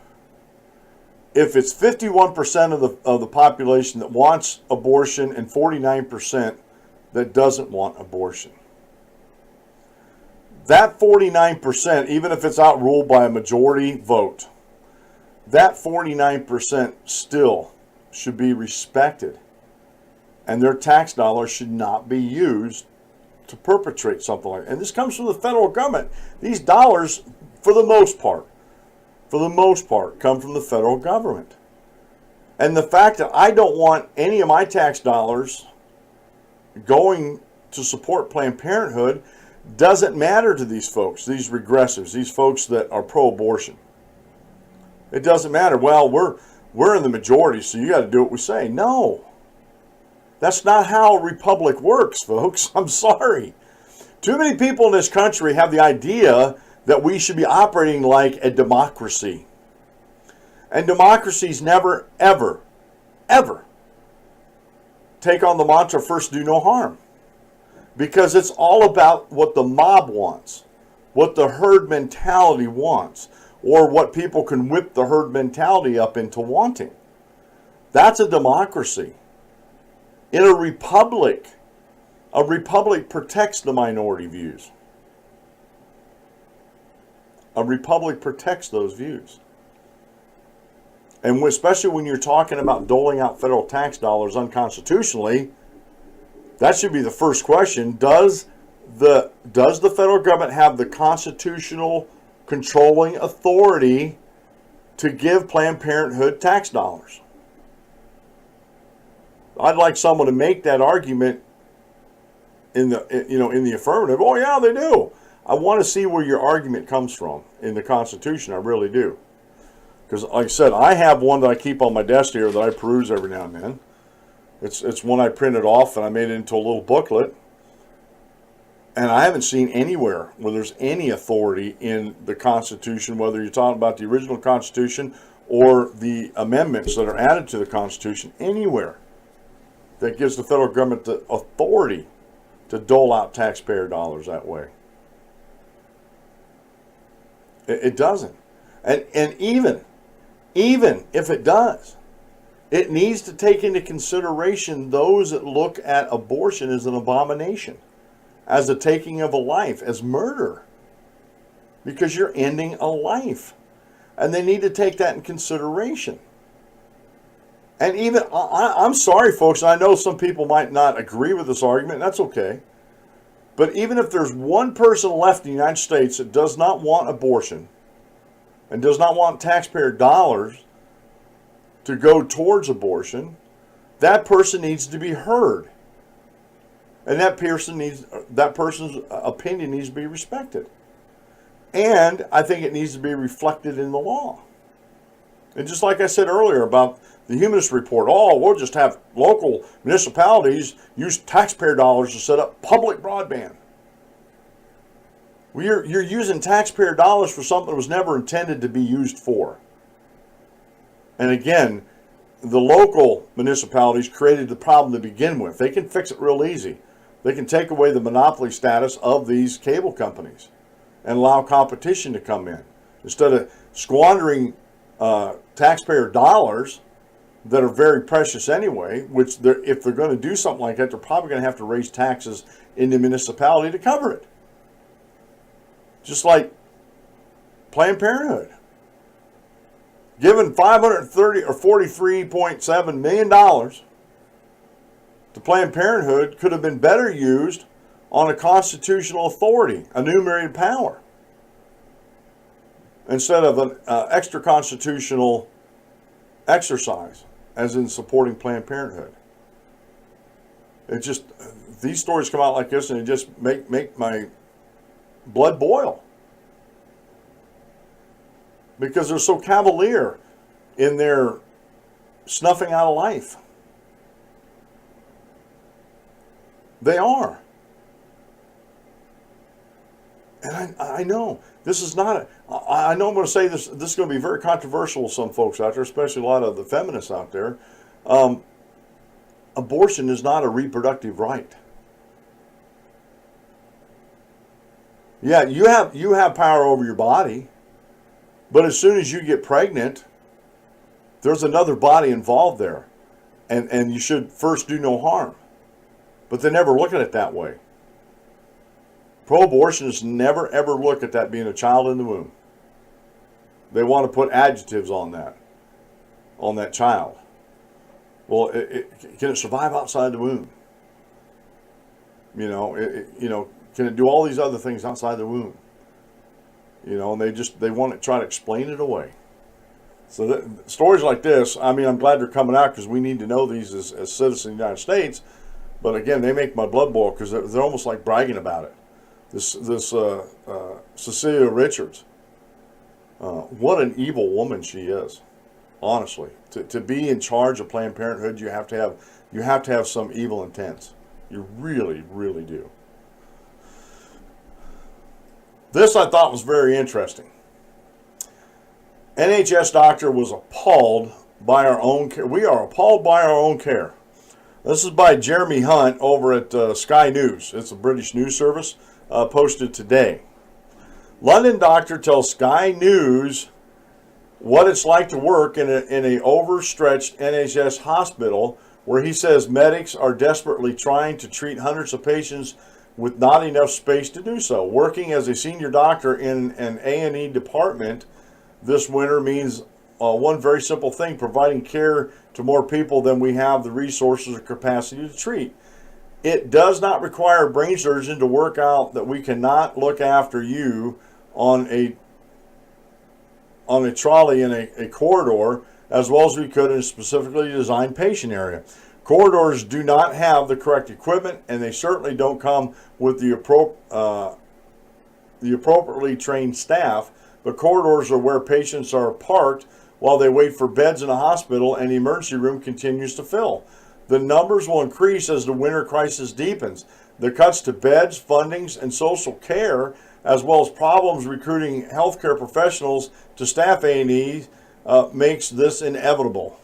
if it's 51% of the population that wants abortion and 49% that doesn't want abortion. That 49%, even if it's outruled by a majority vote, that 49% still should be respected. And their tax dollars should not be used to perpetrate something like that. And this comes from the federal government. These dollars, for the most part, come from the federal government. And the fact that I don't want any of my tax dollars going to support Planned Parenthood doesn't matter to these folks, these regressives, these folks that are pro-abortion. It doesn't matter. Well, we're in the majority, so you got to do what we say. No. That's not how a republic works, folks. I'm sorry. Too many people in this country have the idea that we should be operating like a democracy. And democracies never, ever, ever take on the mantra, first do no harm. Because it's all about what the mob wants, what the herd mentality wants, or what people can whip the herd mentality up into wanting. That's a democracy. In a republic protects the minority views. A republic protects those views. And especially when you're talking about doling out federal tax dollars unconstitutionally, that should be the first question. Does the federal government have the constitutional controlling authority to give Planned Parenthood tax dollars? I'd like someone to make that argument in the affirmative. Oh yeah, they do. I want to see where your argument comes from in the Constitution. I really do. Because like I said, I have one that I keep on my desk here that I peruse every now and then. It's one I printed off and I made it into a little booklet. And I haven't seen anywhere where there's any authority in the Constitution, whether you're talking about the original Constitution or the amendments that are added to the Constitution, anywhere that gives the federal government the authority to dole out taxpayer dollars that way. It doesn't. And even if it does, it needs to take into consideration those that look at abortion as an abomination, as the taking of a life, as murder, because you're ending a life. And they need to take that in consideration. And even, I'm sorry, folks, I know some people might not agree with this argument, and that's okay. But even if there's one person left in the United States that does not want abortion and does not want taxpayer dollars to go towards abortion, that person needs to be heard. And that person's opinion needs to be respected. And I think it needs to be reflected in the law. And just like I said earlier about the Humanist Report, we'll just have local municipalities use taxpayer dollars to set up public broadband. Well, you're using taxpayer dollars for something that was never intended to be used for. And again, the local municipalities created the problem to begin with. They can fix it real easy. They can take away the monopoly status of these cable companies and allow competition to come in. Instead of squandering taxpayer dollars that are very precious anyway, which if they're going to do something like that, they're probably going to have to raise taxes in the municipality to cover it. Just like Planned Parenthood. Given $43.7 million to Planned Parenthood could have been better used on a constitutional authority, a enumerated power, instead of an extra constitutional exercise, as in supporting Planned Parenthood. It just, these stories come out like this and it just make my blood boil. Because they're so cavalier in their snuffing out of life. They are. And I know this is not I know I'm going to say this is going to be very controversial with some folks out there, especially a lot of the feminists out there. Abortion is not a reproductive right. Yeah, you have power over your body, but as soon as you get pregnant, there's another body involved there, and you should first do no harm. But they never look at it that way. Pro-abortionists never ever look at that being a child in the womb. They want to put adjectives on that child. Well, can it survive outside the womb? Can it do all these other things outside the womb? And they want to try to explain it away. So stories like this, I'm glad they're coming out because we need to know these as citizens of the United States. But again, they make my blood boil because they're almost like bragging about it. This Cecilia Richards, what an evil woman she is. Honestly, to be in charge of Planned Parenthood, you have to have some evil intents. You really, really do. This I thought was very interesting. NHS doctor was appalled by our own care. We are appalled by our own care. This is by Jeremy Hunt over at Sky News. It's a British news service, posted today. London doctor tells Sky News what it's like to work in a overstretched NHS hospital, where he says medics are desperately trying to treat hundreds of patients with not enough space to do so. Working as a senior doctor in an A&E department this winter means one very simple thing: providing care to more people than we have the resources or capacity to treat. It does not require a brain surgeon to work out that we cannot look after you on a trolley in a corridor as well as we could in a specifically designed patient area. Corridors do not have the correct equipment, and they certainly don't come with the appropriately trained staff. But corridors are where patients are parked while they wait for beds in a hospital, and the emergency room continues to fill. The numbers will increase as the winter crisis deepens. The cuts to beds, fundings, and social care, as well as problems recruiting healthcare professionals to staff A&E, makes this inevitable.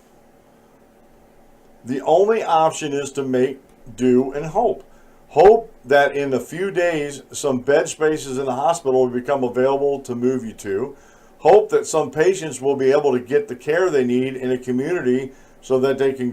The only option is to make do and hope. Hope that in a few days some bed spaces in the hospital will become available to move you to. Hope that some patients will be able to get the care they need in a community so that they can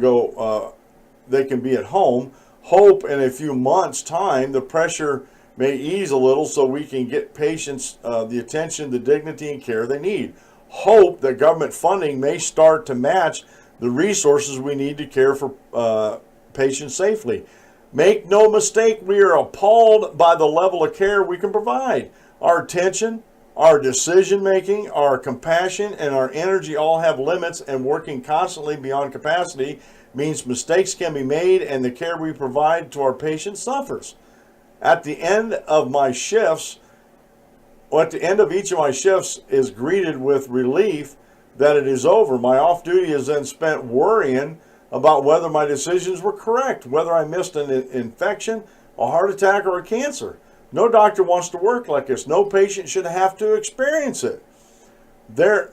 be at home. Hope in a few months' time the pressure may ease a little so we can get patients the attention, the dignity, and care they need. Hope that government funding may start to match the resources we need to care for patients safely. Make no mistake, we are appalled by the level of care we can provide. Our attention, our decision making, our compassion, and our energy all have limits, and working constantly beyond capacity means mistakes can be made and the care we provide to our patients suffers. At the end of my shifts, at the end of each of my shifts is greeted with relief that it is over. My off duty is then spent worrying about whether my decisions were correct, whether I missed an infection, a heart attack, or a cancer. No doctor wants to work like this. No patient should have to experience it. There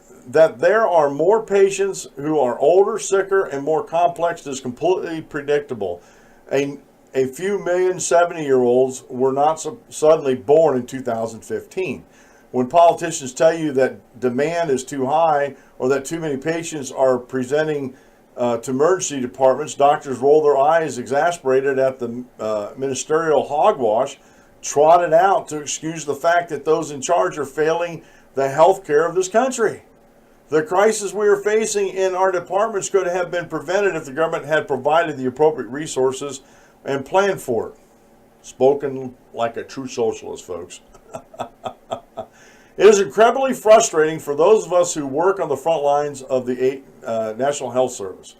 are more patients who are older, sicker, and more complex is completely predictable. A few million 70-year-olds were not suddenly born in 2015. When politicians tell you that demand is too high or that too many patients are presenting to emergency departments, doctors roll their eyes exasperated at the ministerial hogwash trotted out to excuse the fact that those in charge are failing the health care of this country. The crisis we are facing in our departments could have been prevented if the government had provided the appropriate resources and planned for it. Spoken like a true socialist, folks. It is incredibly frustrating for those of us who work on the front lines of the National Health Service.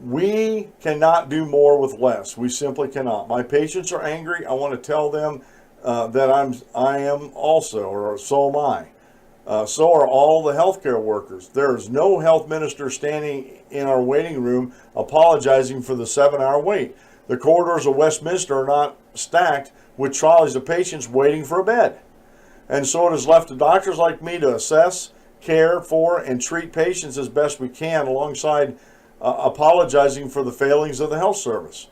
We cannot do more with less. We simply cannot. My patients are angry. I want to tell them that I am also, or so am I. So are all the healthcare workers. There is no health minister standing in our waiting room apologizing for the 7-hour wait. The corridors of Westminster are not stacked with trolleys of patients waiting for a bed. And so it is left to doctors like me to assess, care for, and treat patients as best we can alongside apologizing for the failings of the health service.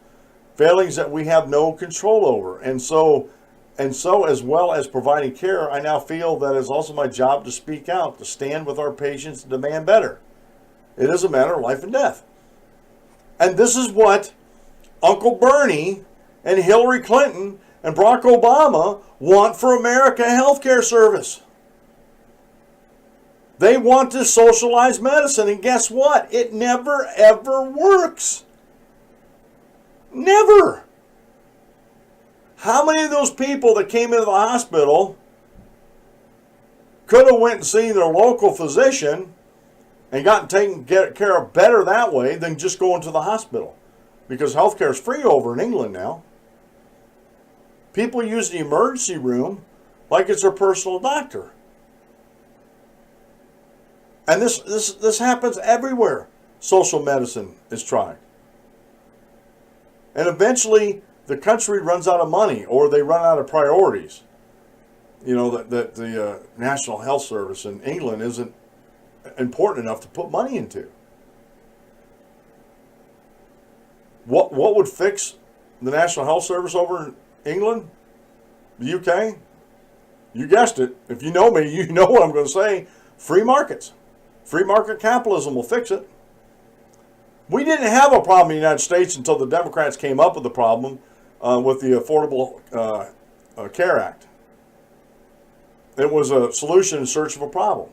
Failings that we have no control over. And so as well as providing care, I now feel that it's also my job to speak out, to stand with our patients and demand better. It is a matter of life and death. And this is what Uncle Bernie and Hillary Clinton and Barack Obama want for America healthcare service. They want to socialize medicine, and guess what? It never ever works. Never. How many of those people that came into the hospital could have went and seen their local physician and gotten taken care of better that way than just going to the hospital? Because healthcare is free over in England now. People use the emergency room like it's their personal doctor. And this happens everywhere social medicine is tried. And eventually the country runs out of money, or they run out of priorities. You know, that the National Health Service in England isn't important enough to put money into. What would fix the National Health Service over in England, the UK? You guessed it. If you know me, you know what I'm going to say. Free markets. Free market capitalism will fix it. We didn't have a problem in the United States until the Democrats came up with the problem with the Affordable Care Act. It was a solution in search of a problem.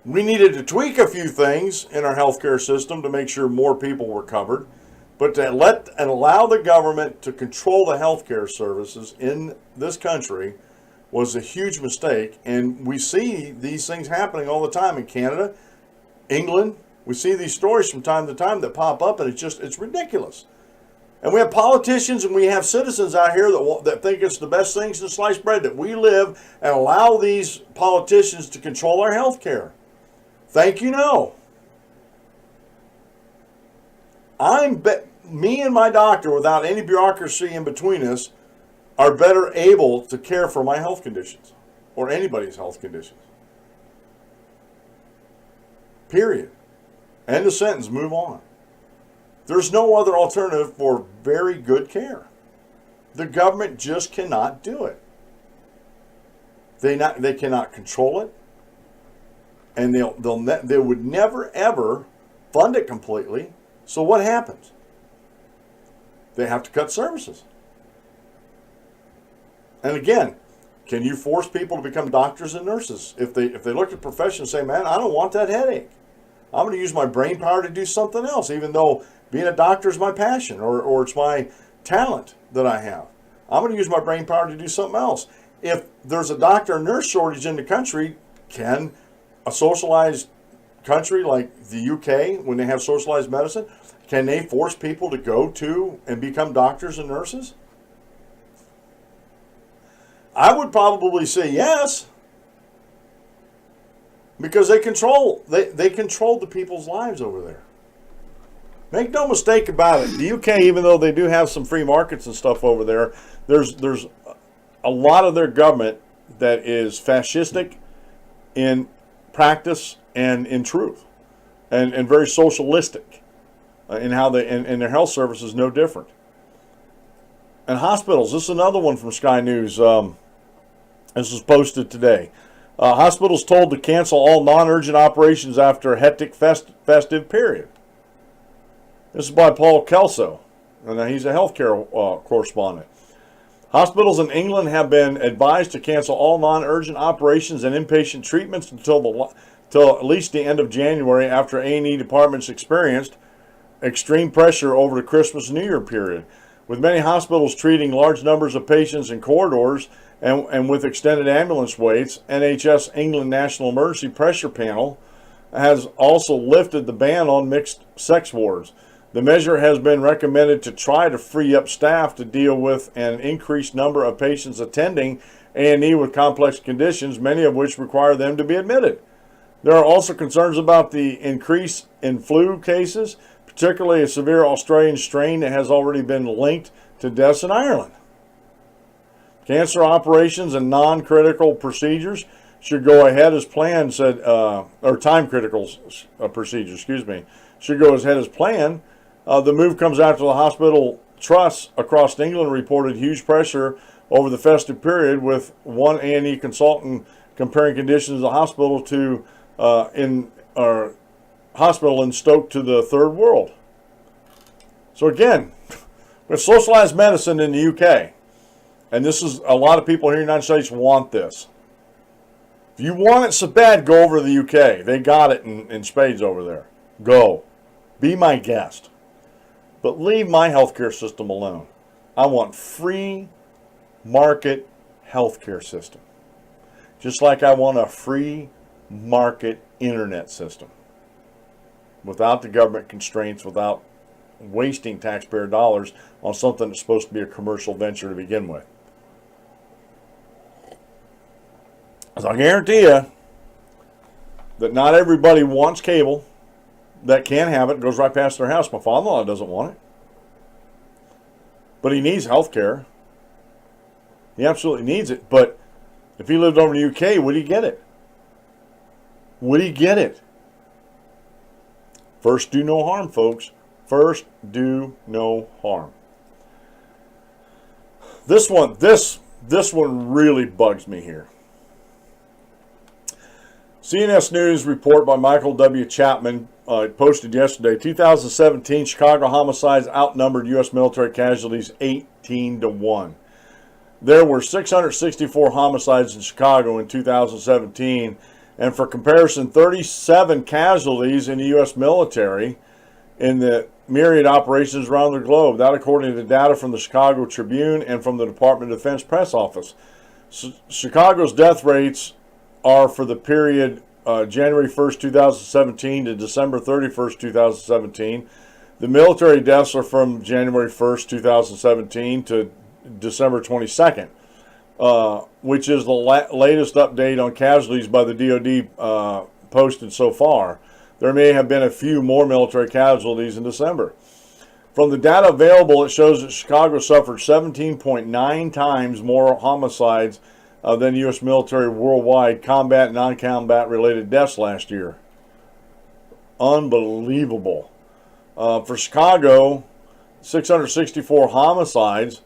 We needed to tweak a few things in our healthcare system to make sure more people were covered. But to let and allow the government to control the healthcare services in this country was a huge mistake. And we see these things happening all the time in Canada, England. We see these stories from time to time that pop up, and it's ridiculous. And we have politicians and we have citizens out here that think it's the best things in sliced bread, that we live and allow these politicians to control our health care. Thank you, no. Me and my doctor, without any bureaucracy in between us, are better able to care for my health conditions or anybody's health conditions. Period. End of sentence. Move on. There's no other alternative for very good care. The government just cannot do it. They cannot control it, and they would never ever fund it completely. So what happens? They have to cut services. And again, can you force people to become doctors and nurses? If they look at the profession and say, man, I don't want that headache. I'm going to use my brain power to do something else, even though being a doctor is my passion or it's my talent that I have. I'm going to use my brain power to do something else. If there's a doctor and nurse shortage in the country, can a socialized country like the UK, when they have socialized medicine, can they force people to go to and become doctors and nurses? I would probably say yes, because they control the people's lives over there. Make no mistake about it. The UK, even though they do have some free markets and stuff over there, there's a lot of their government that is fascistic in practice and in truth, and very socialistic in how they and their health service is no different. And hospitals. This is another one from Sky News. This was posted today. Hospitals told to cancel all non-urgent operations after a hectic festive period. This is by Paul Kelso, and he's a healthcare correspondent. Hospitals in England have been advised to cancel all non-urgent operations and inpatient treatments until at least the end of January, after A&E departments experienced extreme pressure over the Christmas and New Year period. With many hospitals treating large numbers of patients in corridors and with extended ambulance waits, NHS England National Emergency Pressure Panel has also lifted the ban on mixed sex wards. The measure has been recommended to try to free up staff to deal with an increased number of patients attending A&E with complex conditions, many of which require them to be admitted. There are also concerns about the increase in flu cases, particularly a severe Australian strain that has already been linked to deaths in Ireland. Cancer operations and non-critical procedures should go ahead as planned, said, or time-critical procedures, should go ahead as planned. The move comes after the hospital trusts across England reported huge pressure over the festive period, with one A&E consultant comparing conditions of the hospital to hospital in Stoke to the third world. So again, with socialized medicine in the UK, and this is a lot of people here in the United States want this. If you want it so bad, go over to the UK. They got it in spades over there. Go. Be my guest. But leave my healthcare system alone. I want free market healthcare system. Just like I want a free market internet system. Without the government constraints, without wasting taxpayer dollars on something that's supposed to be a commercial venture to begin with. So I guarantee you that not everybody wants cable that can have it, goes right past their house. My father-in-law doesn't want it. But he needs health care. He absolutely needs it. But if he lived over in the UK, would he get it? Would he get it? First, do no harm, folks. First, do no harm. This one really bugs me here. CNS News report by Michael W. Chapman posted yesterday. 2017 Chicago homicides outnumbered U.S. military casualties 18-1. There were 664 homicides in Chicago in 2017, and for comparison, 37 casualties in the U.S. military in the myriad operations around the globe. That according to data from the Chicago Tribune and from the Department of Defense press office. Chicago's death rates are for the period January 1st, 2017 to December 31st, 2017. The military deaths are from January 1st, 2017 to December 22nd, which is the latest update on casualties by the DoD posted so far. There may have been a few more military casualties in December. From the data available, it shows that Chicago suffered 17.9 times more homicides than U.S. military worldwide combat and non-combat related deaths last year. Unbelievable. For Chicago, 664 homicides,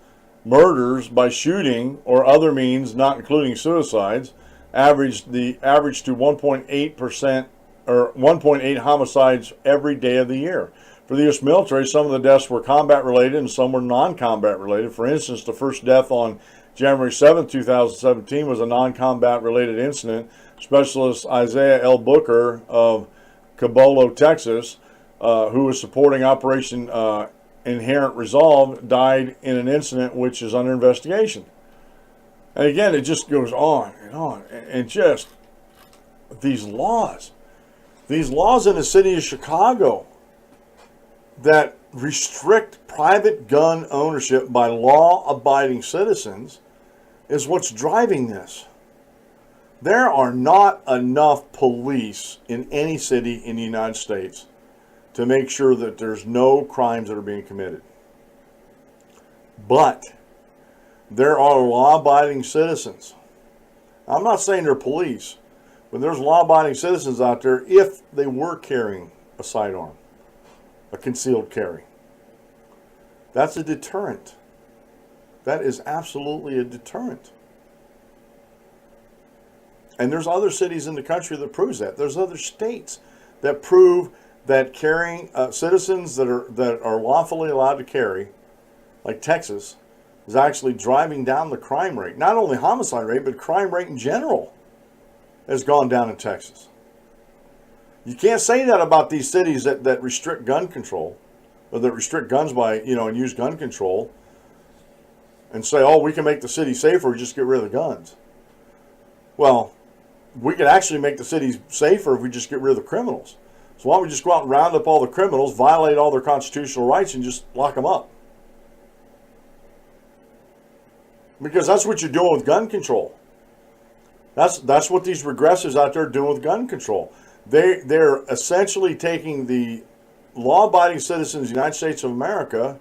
murders by shooting or other means, not including suicides, averaged to 1.8% or 1.8 homicides every day of the year. For the U.S. military, some of the deaths were combat related and some were non-combat related. For instance, the first death on January 7, 2017 was a non-combat related incident. Specialist Isaiah L. Booker of Cabolo, Texas, who was supporting Operation Inherent Resolve, died in an incident which is under investigation. And again, it just goes on and on. And just these laws in the city of Chicago that restrict private gun ownership by law-abiding citizens is what's driving this. There are not enough police in any city in the United States to make sure that there's no crimes that are being committed. But there are law-abiding citizens. I'm not saying they're police, but there's law-abiding citizens out there if they were carrying a sidearm, a concealed carry. That's a deterrent. That is absolutely a deterrent. And there's other cities in the country that proves that. There's other states that prove that carrying citizens that are lawfully allowed to carry, like Texas, is actually driving down the crime rate. Not only homicide rate, but crime rate in general has gone down in Texas. You can't say that about these cities that restrict gun control, or that restrict guns by, and use gun control, and say, oh, we can make the city safer, just get rid of the guns. Well, we could actually make the cities safer if we just get rid of the criminals. So why don't we just go out and round up all the criminals, violate all their constitutional rights, and just lock them up? Because that's what you're doing with gun control. That's what these regressives out there are doing with gun control. They're essentially taking the law-abiding citizens of the United States of America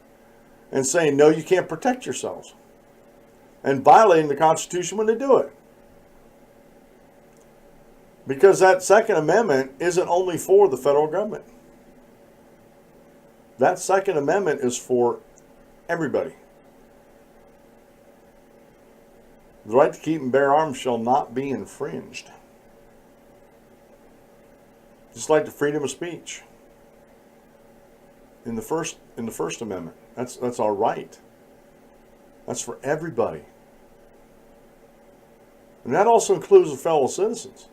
and saying, no, you can't protect yourselves, and violating the Constitution when they do it. Because that Second Amendment isn't only for the federal government. That Second Amendment is for everybody. The right to keep and bear arms shall not be infringed. Just like the freedom of speech in the First Amendment. That's our right. That's for everybody. And that also includes the fellow citizens.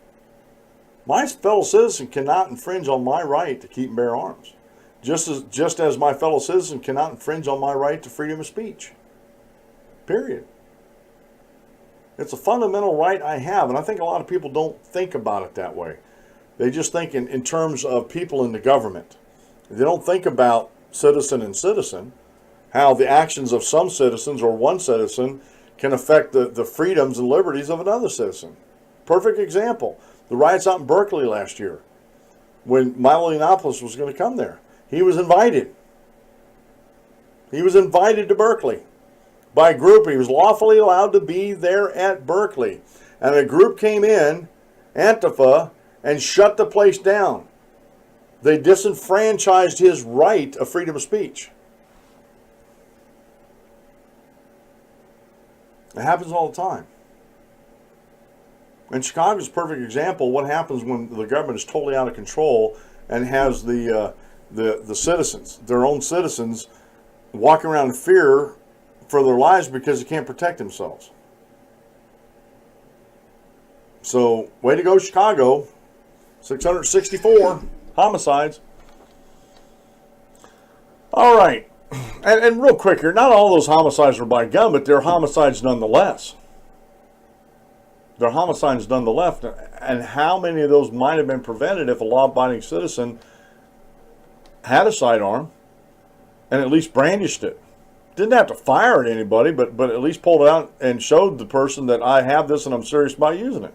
My fellow citizen cannot infringe on my right to keep and bear arms, just as my fellow citizen cannot infringe on my right to freedom of speech. Period. It's a fundamental right I have, and I think a lot of people don't think about it that way. They just think in terms of people in the government. They don't think about citizen and citizen, how the actions of some citizens or one citizen can affect the freedoms and liberties of another citizen. Perfect example. The riots out in Berkeley last year, when Milo Yiannopoulos was going to come there. He was invited. He was invited to Berkeley by a group. He was lawfully allowed to be there at Berkeley. And a group came in, Antifa, and shut the place down. They disenfranchised his right of freedom of speech. It happens all the time. And Chicago's a perfect example of what happens when the government is totally out of control and has the citizens, their own citizens, walking around in fear for their lives because they can't protect themselves. So, way to go, Chicago. 664 homicides. All right. And real quick here, not all those homicides are by gun, but they're homicides nonetheless. They're homicides nonetheless. And how many of those might have been prevented if a law-abiding citizen had a sidearm and at least brandished it? Didn't have to fire at anybody, but at least pulled it out and showed the person that I have this and I'm serious about using it.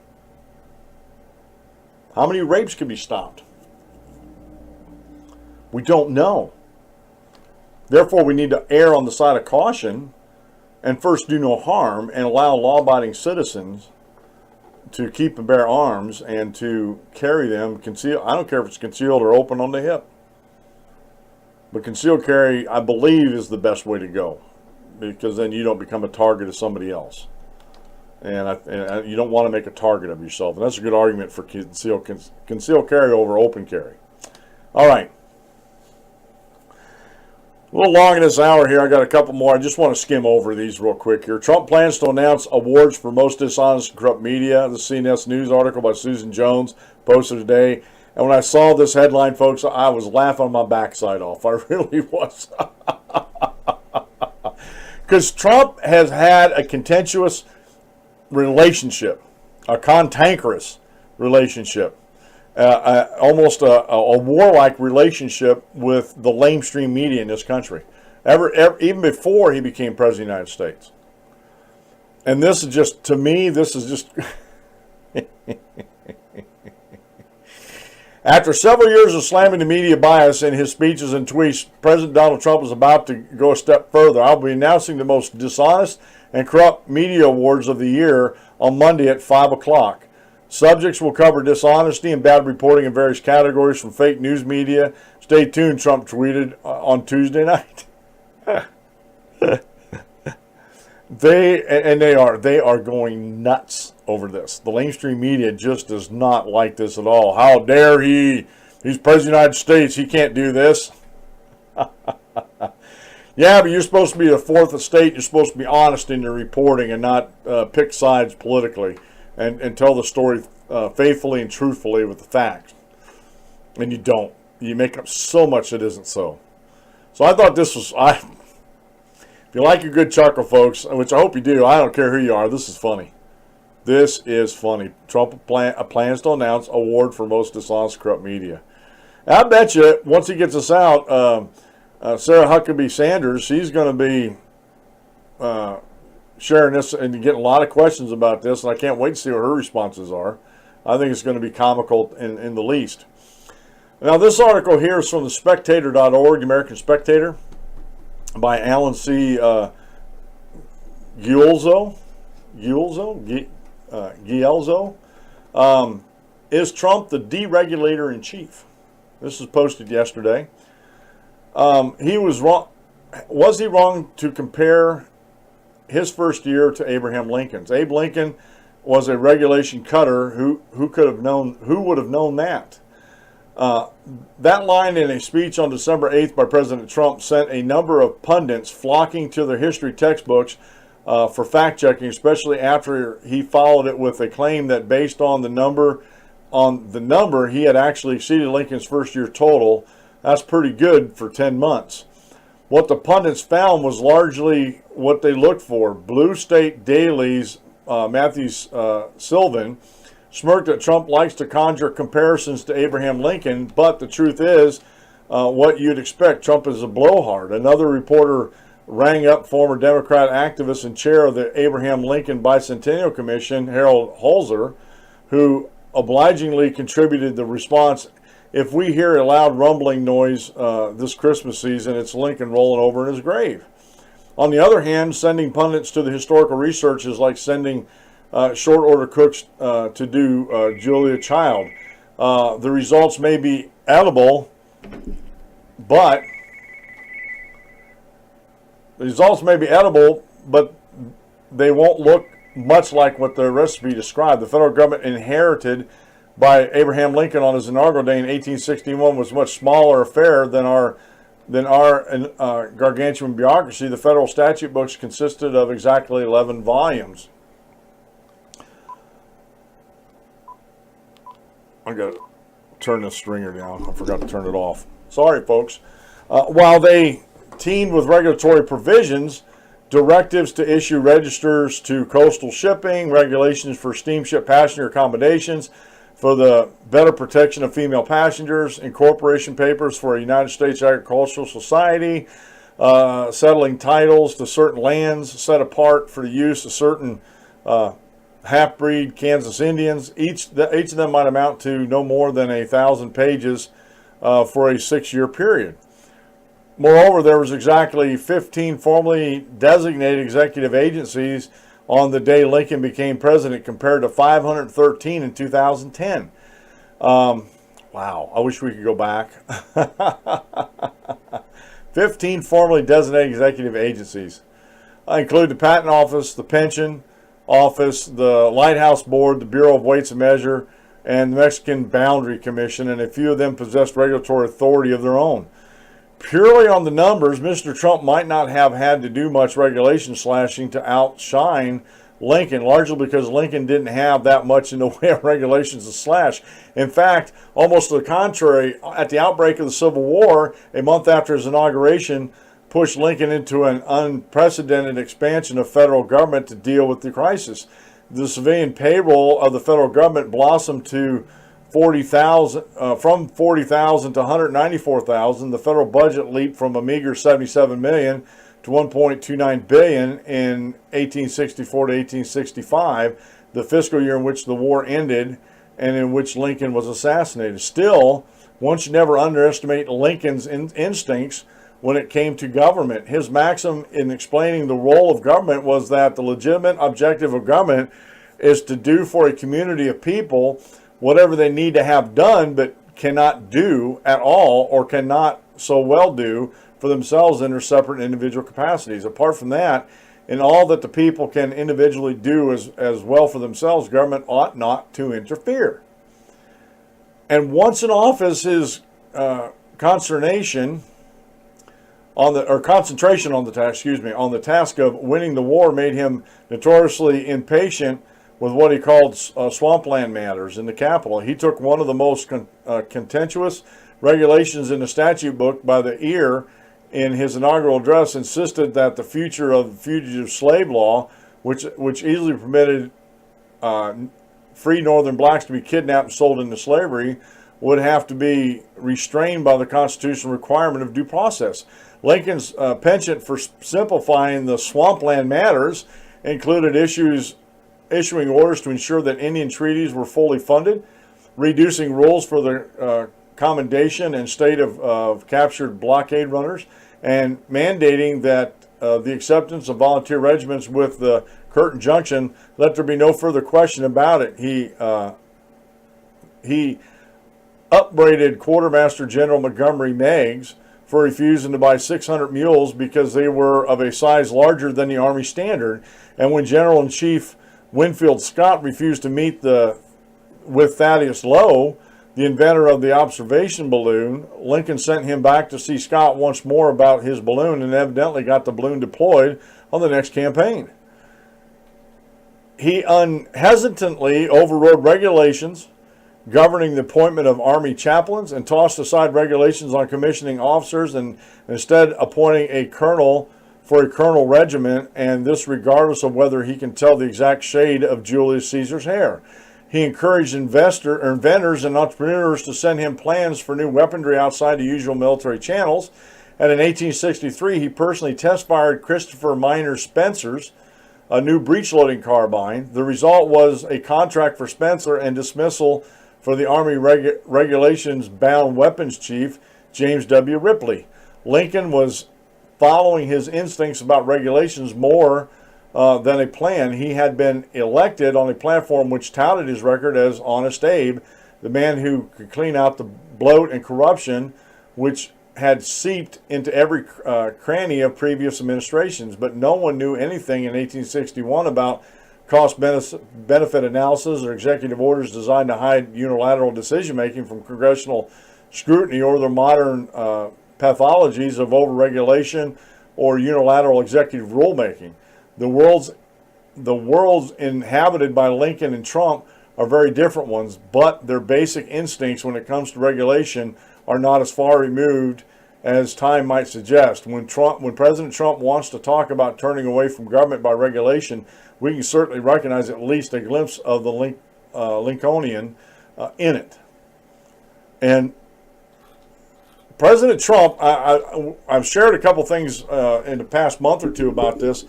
How many rapes could be stopped? We don't know. Therefore, we need to err on the side of caution and first do no harm and allow law-abiding citizens to keep and bear arms and to carry them concealed. I don't care if it's concealed or open on the hip. But concealed carry, I believe, is the best way to go, because then you don't become a target of somebody else. And you don't want to make a target of yourself. And that's a good argument for concealed carry over open carry. All right. A little long in this hour here. I got a couple more. I just want to skim over these real quick here. Trump plans to announce awards for most dishonest and corrupt media. The CNS News article by Susan Jones posted today. And when I saw this headline, folks, I was laughing my backside off. I really was. Because Trump has had a contentious relationship, a cantankerous relationship, almost a warlike relationship with the lamestream media in this country, even before he became president of the United States. And this is just, to me, this is just... After several years of slamming the media bias in his speeches and tweets, President Donald Trump is about to go a step further. I'll be announcing the most dishonest and corrupt media awards of the year on Monday at 5 o'clock. Subjects will cover dishonesty and bad reporting in various categories from fake news media. Stay tuned, Trump tweeted on Tuesday night. They are going nuts over this. The mainstream media just does not like this at all. How dare he? He's president of the United States. He can't do this. Yeah, but you're supposed to be the fourth estate. You're supposed to be honest in your reporting and not pick sides politically and tell the story faithfully and truthfully with the facts. And you don't. You make up so much that isn't so. So I thought this was... If you like a good chuckle, folks, which I hope you do, I don't care who you are, this is funny. This is funny. Trump plans to announce award for most dishonest, corrupt media. And I bet you, once he gets this out, Sarah Huckabee Sanders, she's going to be sharing this and getting a lot of questions about this, and I can't wait to see what her responses are. I think it's going to be comical in the least. Now, this article here is from the Spectator.org, American Spectator, by Alan C. Gielzo. Is Trump the De-Regulator in chief? This was posted yesterday. He was wrong. Was he wrong to compare his first year to Abraham Lincoln's? Abe Lincoln was a regulation cutter. Who would have known that? That line in a speech on December 8th by President Trump sent a number of pundits flocking to their history textbooks for fact-checking, especially after he followed it with a claim that based on the number, he had actually exceeded Lincoln's first-year total. That's pretty good for 10 months. What the pundits found was largely what they looked for. Blue State Daily's Matthew Sylvan smirked that Trump likes to conjure comparisons to Abraham Lincoln, but the truth is what you'd expect. Trump is a blowhard. Another reporter rang up former Democrat activist and chair of the Abraham Lincoln Bicentennial Commission, Harold Holzer, who obligingly contributed the response. If we hear a loud rumbling noise this Christmas season, it's Lincoln rolling over in his grave. On the other hand, sending pundits to the historical research is like sending short order cooks to do Julia Child. The results may be edible, but they won't look much like what the recipe described. The federal government inherited by Abraham Lincoln on his inaugural day in 1861 was a much smaller affair than our gargantuan bureaucracy. The federal statute books consisted of exactly 11 volumes. I got to turn this stringer down. I forgot to turn it off. Sorry, folks. While they teamed with regulatory provisions, directives to issue registers to coastal shipping, regulations for steamship passenger accommodations, for the better protection of female passengers, incorporation papers for a United States Agricultural Society, settling titles to certain lands set apart for the use of certain half-breed Kansas Indians. Each of them might amount to no more than 1,000 pages for a 6-year period. Moreover, there was exactly 15 formally designated executive agencies on the day Lincoln became president, compared to 513 in 2010. Wow, I wish we could go back. 15 formally designated executive agencies. I include the Patent Office, the Pension Office, the Lighthouse Board, the Bureau of Weights and Measure, and the Mexican Boundary Commission, and a few of them possessed regulatory authority of their own. Purely on the numbers, Mr. Trump might not have had to do much regulation slashing to outshine Lincoln, largely because Lincoln didn't have that much in the way of regulations to slash. In fact, almost to the contrary, at the outbreak of the Civil War, a month after his inauguration, pushed Lincoln into an unprecedented expansion of federal government to deal with the crisis. The civilian payroll of the federal government blossomed to 40,000 from 40,000 to 194,000. The federal budget leaped from a meager 77 million to 1.29 billion in 1864 to 1865, the fiscal year in which the war ended and in which Lincoln was assassinated. Still, one should never underestimate Lincoln's instincts when it came to government. His maxim in explaining the role of government was that the legitimate objective of government is to do for a community of people whatever they need to have done but cannot do at all, or cannot so well do for themselves in their separate individual capacities. Apart from that, in all that the people can individually do as well for themselves, government ought not to interfere. And once in office, his concentration on the task of winning the war made him notoriously impatient with what he called swampland matters in the Capitol. He took one of the most contentious regulations in the statute book by the ear in his inaugural address, insisted that the future of the fugitive slave law, which easily permitted free northern blacks to be kidnapped and sold into slavery, would have to be restrained by the constitutional requirement of due process. Lincoln's penchant for simplifying the swampland matters included issuing orders to ensure that Indian treaties were fully funded, reducing rules for the commendation and state of captured blockade runners, and mandating that the acceptance of volunteer regiments with the curt injunction, let there be no further question about it. He upbraided Quartermaster General Montgomery Meigs for refusing to buy 600 mules because they were of a size larger than the Army standard. And when General-in-Chief Winfield Scott refused to meet with Thaddeus Lowe, the inventor of the observation balloon, Lincoln sent him back to see Scott once more about his balloon, and evidently got the balloon deployed on the next campaign. He unhesitantly overrode regulations governing the appointment of Army chaplains and tossed aside regulations on commissioning officers, and instead appointing a colonel for a colonel regiment, and this regardless of whether he can tell the exact shade of Julius Caesar's hair. He encouraged inventors and entrepreneurs to send him plans for new weaponry outside the usual military channels. And in 1863, he personally test-fired Christopher Minor Spencer's a new breech-loading carbine. The result was a contract for Spencer and dismissal for the Army Regulations Bound Weapons Chief, James W. Ripley. Lincoln was following his instincts about regulations more than a plan. He had been elected on a platform which touted his record as Honest Abe, the man who could clean out the bloat and corruption which had seeped into every cranny of previous administrations. But no one knew anything in 1861 about cost-benefit analysis or executive orders designed to hide unilateral decision-making from congressional scrutiny, or the modern pathologies of overregulation or unilateral executive rulemaking. The worlds inhabited by Lincoln and Trump are very different ones, but their basic instincts when it comes to regulation are not as far removed as time might suggest. When President Trump wants to talk about turning away from government by regulation, we can certainly recognize at least a glimpse of the Lincolnian in it. And President Trump, I've shared a couple things in the past month or two about this.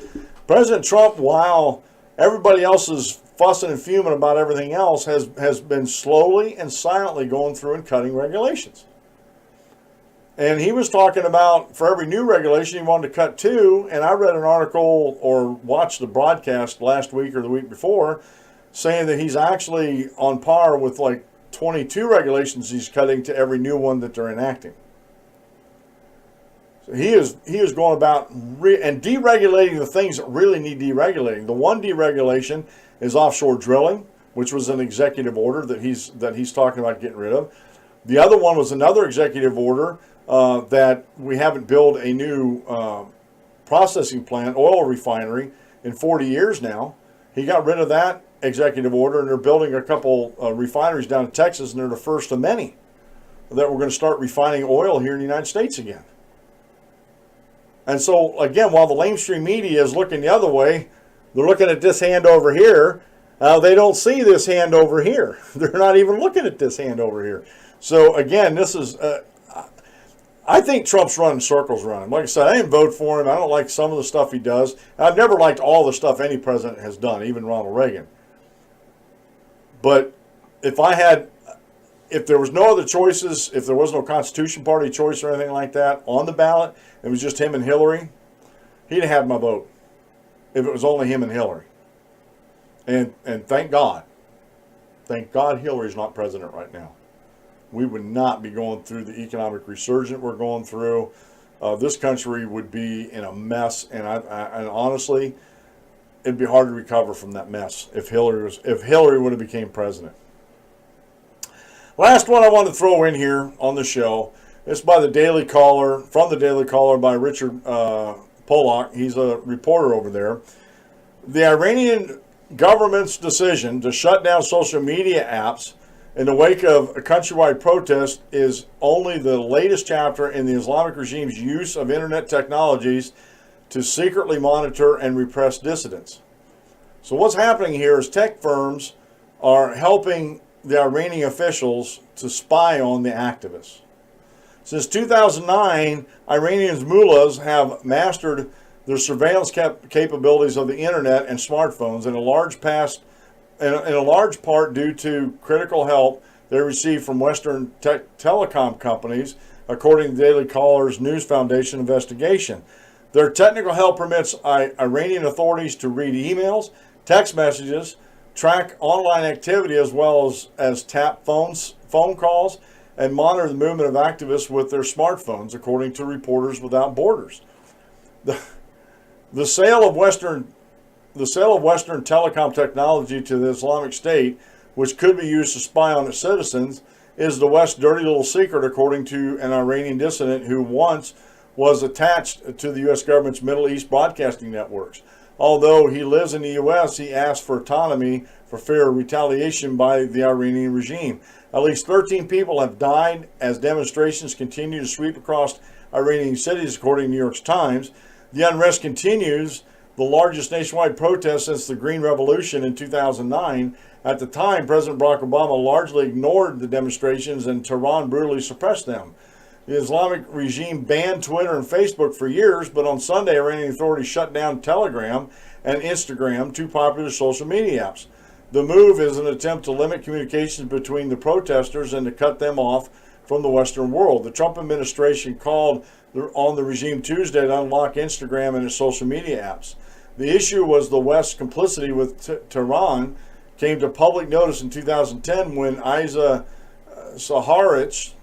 President Trump, while everybody else is fussing and fuming about everything else, has been slowly and silently going through and cutting regulations. And he was talking about, for every new regulation, he wanted to cut 2. And I read an article or watched the broadcast last week or the week before saying that he's actually on par with like 22 regulations he's cutting to every new one that they're enacting. So he is going about and deregulating the things that really need deregulating. The one deregulation is offshore drilling, which was an executive order that he's talking about getting rid of. The other one was another executive order that we haven't built a new processing plant, oil refinery, in 40 years now. He got rid of that executive order, and they're building a couple refineries down in Texas, and they're the first of many that we're going to start refining oil here in the United States again. And so, again, while the lamestream media is looking the other way, they're looking at this hand over here. They don't see this hand over here. They're not even looking at this hand over here. So, again, this is... I think Trump's running circles around him. Like I said, I didn't vote for him. I don't like some of the stuff he does. I've never liked all the stuff any president has done, even Ronald Reagan. But if there was no other choices, if there was no Constitution Party choice or anything like that on the ballot, it was just him and Hillary, he'd have had my vote if it was only him and Hillary. And thank God Hillary's not president right now. We would not be going through the economic resurgence we're going through. This country would be in a mess, and honestly, it'd be hard to recover from that mess if Hillary would have became president. Last one I want to throw in here on the show. It's by the Daily Caller, from the Daily Caller by Richard Pollock. He's a reporter over there. The Iranian government's decision to shut down social media apps in the wake of a countrywide protest is only the latest chapter in the Islamic regime's use of internet technologies to secretly monitor and repress dissidents. So what's happening here is tech firms are helping the Iranian officials to spy on the activists. Since 2009, Iranian mullahs have mastered the surveillance capabilities of the internet and smartphones in a large part due to critical help they receive from Western telecom companies, according to the Daily Caller's News Foundation investigation. Their technical help permits Iranian authorities to read emails, text messages, track online activity, as well as tap phone calls, and monitor the movement of activists with their smartphones, according to Reporters Without Borders. The sale of Western telecom technology to the Islamic State, which could be used to spy on its citizens, is the West's dirty little secret, according to an Iranian dissident who once was attached to the U.S. government's Middle East broadcasting networks. Although he lives in the U.S., he asked for autonomy for fear of retaliation by the Iranian regime. At least 13 people have died as demonstrations continue to sweep across Iranian cities, according to New York Times. The unrest continues, the largest nationwide protest since the Green Revolution in 2009. At the time, President Barack Obama largely ignored the demonstrations, and Tehran brutally suppressed them. The Islamic regime banned Twitter and Facebook for years, but on Sunday, Iranian authorities shut down Telegram and Instagram, two popular social media apps. The move is an attempt to limit communications between the protesters and to cut them off from the Western world. The Trump administration called on the regime Tuesday to unlock Instagram and its social media apps. The issue was the West's complicity with Tehran came to public notice in 2010 when Isa Saharkiz,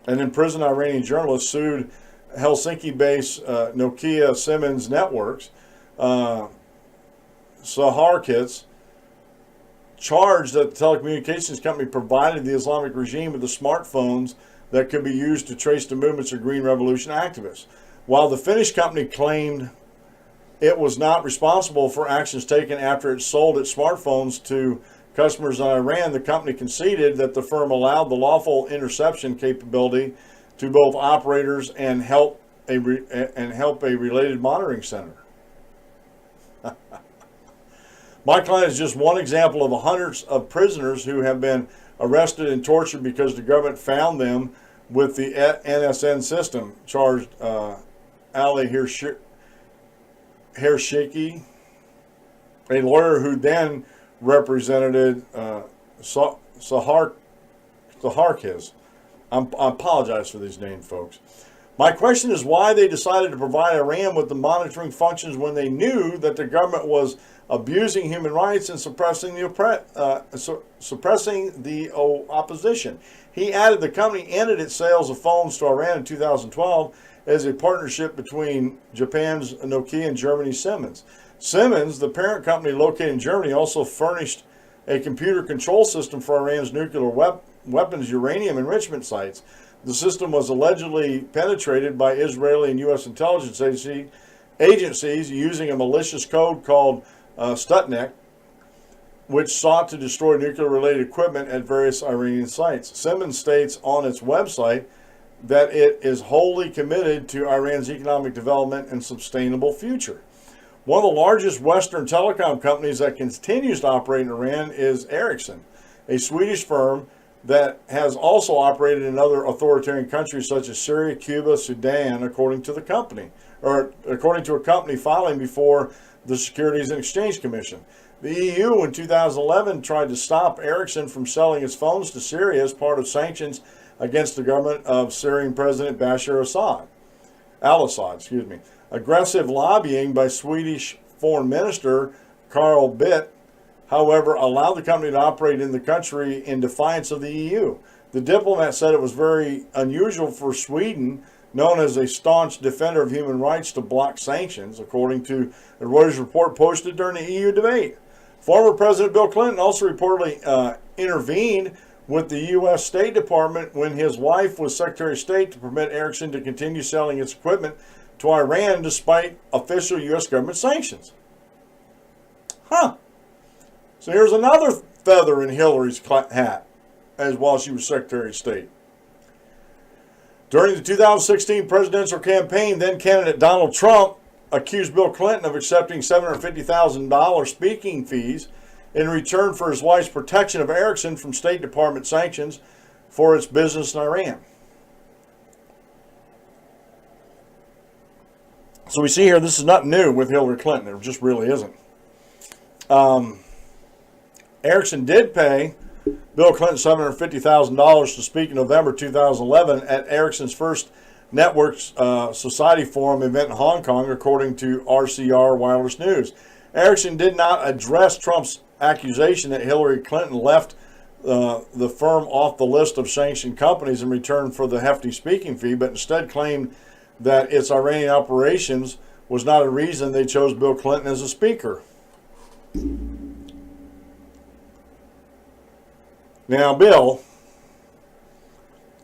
an imprisoned Iranian journalist, sued Helsinki-based Nokia Siemens Networks. Saharkiz charged that the telecommunications company provided the Islamic regime with the smartphones that could be used to trace the movements of Green Revolution activists. While the Finnish company claimed it was not responsible for actions taken after it sold its smartphones to customers in Iran, the company conceded that the firm allowed the lawful interception capability to both operators and help a related monitoring center. My client is just one example of the hundreds of prisoners who have been arrested and tortured because the government found them with the NSN system, charged Ali Hershiki, a lawyer who then represented Saharkiz. I apologize for these names, folks. My question is why they decided to provide Iran with the monitoring functions when they knew that the government was abusing human rights and suppressing the opposition. He added the company ended its sales of phones to Iran in 2012 as a partnership between Japan's Nokia and Germany's Siemens. Siemens, the parent company located in Germany, also furnished a computer control system for Iran's nuclear weapons uranium enrichment sites. The system was allegedly penetrated by Israeli and U.S. intelligence agencies using a malicious code called Stuxnet, which sought to destroy nuclear-related equipment at various Iranian sites. Siemens states on its website that it is wholly committed to Iran's economic development and sustainable future. One of the largest Western telecom companies that continues to operate in Iran is Ericsson. a Swedish firm that has also operated in other authoritarian countries such as Syria, Cuba, Sudan, according to the company, or according to a company filing before the Securities and Exchange Commission. The EU in 2011 tried to stop Ericsson from selling its phones to Syria as part of sanctions against the government of Syrian President Bashar al-Assad. Aggressive lobbying by Swedish Foreign Minister Carl Bildt, however, allowed the company to operate in the country in defiance of the EU. The diplomat said it was very unusual for Sweden, known as a staunch defender of human rights, to block sanctions, according to a Reuters report posted during the EU debate. Former President Bill Clinton also reportedly intervened with the U.S. State Department when his wife was Secretary of State to permit Ericsson to continue selling its equipment to Iran despite official U.S. government sanctions. So here's another feather in Hillary's hat, as while she was Secretary of State. During the 2016 presidential campaign, then candidate Donald Trump accused Bill Clinton of accepting $750,000 speaking fees in return for his wife's protection of Ericsson from State Department sanctions for its business in Iran. So we see here, this is not new with Hillary Clinton. It just really isn't. Ericsson did pay Bill Clinton $750,000 to speak in November 2011 at Ericsson's first Networks Society Forum event in Hong Kong, according to RCR Wireless News. Ericsson did not address Trump's accusation that Hillary Clinton left the firm off the list of sanctioned companies in return for the hefty speaking fee, but instead claimed that its Iranian operations was not a reason they chose Bill Clinton as a speaker. Now, Bill,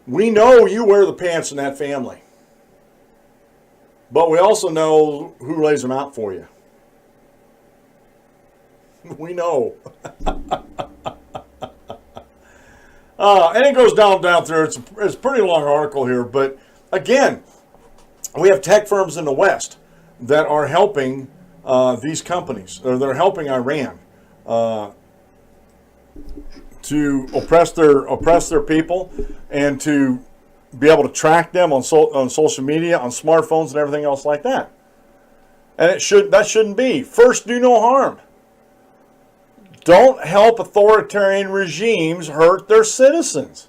we know you wear the pants in that family, but we also know who lays them out for you. We know. And it goes down through. It's a pretty long article here, but again, we have tech firms in the West that are helping these companies, or they're helping Iran to oppress their people and to be able to track them on social media, on smartphones, and everything else like that. And that shouldn't be. First, do no harm. Don't help authoritarian regimes hurt their citizens.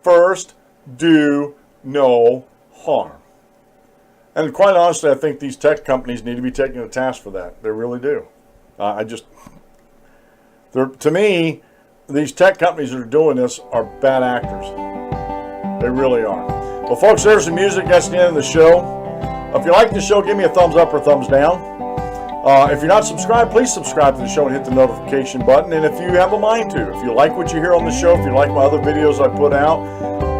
First, do no harm. And quite honestly, I think these tech companies need to be taken to task for that. They really do. To me, these tech companies that are doing this are bad actors. They really are. Well, folks, there's the music. That's the end of the show. If you like the show, give me a thumbs up or thumbs down. If you're not subscribed, please subscribe to the show and hit the notification button. And if you have a mind to, if you like what you hear on the show, if you like my other videos I put out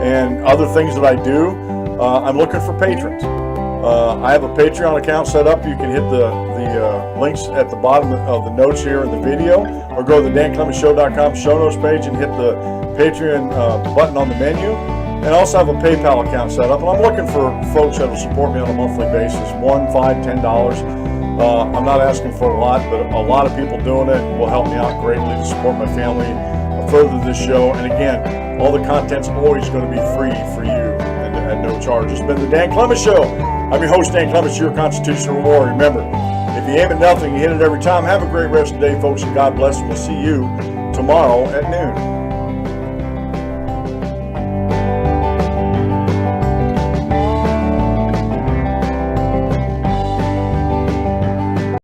and other things that I do, I'm looking for patrons. I have a Patreon account set up. You can hit the links at the bottom of the notes here in the video, or go to the DanClementShow.com show notes page and hit the Patreon button on the menu. And I also have a PayPal account set up, and I'm looking for folks that will support me on a monthly basis, $1, $5, $10. I'm not asking for a lot, but a lot of people doing it will help me out greatly to support my family, further this show. And again, all the content's always going to be free for you and at no charge. It's been the Dan Clement Show. I'm your host, Dan Clement, your constitutional warrior. Remember, if you aim at nothing, you hit it every time. Have a great rest of the day, folks, and God bless. And we'll see you tomorrow at noon.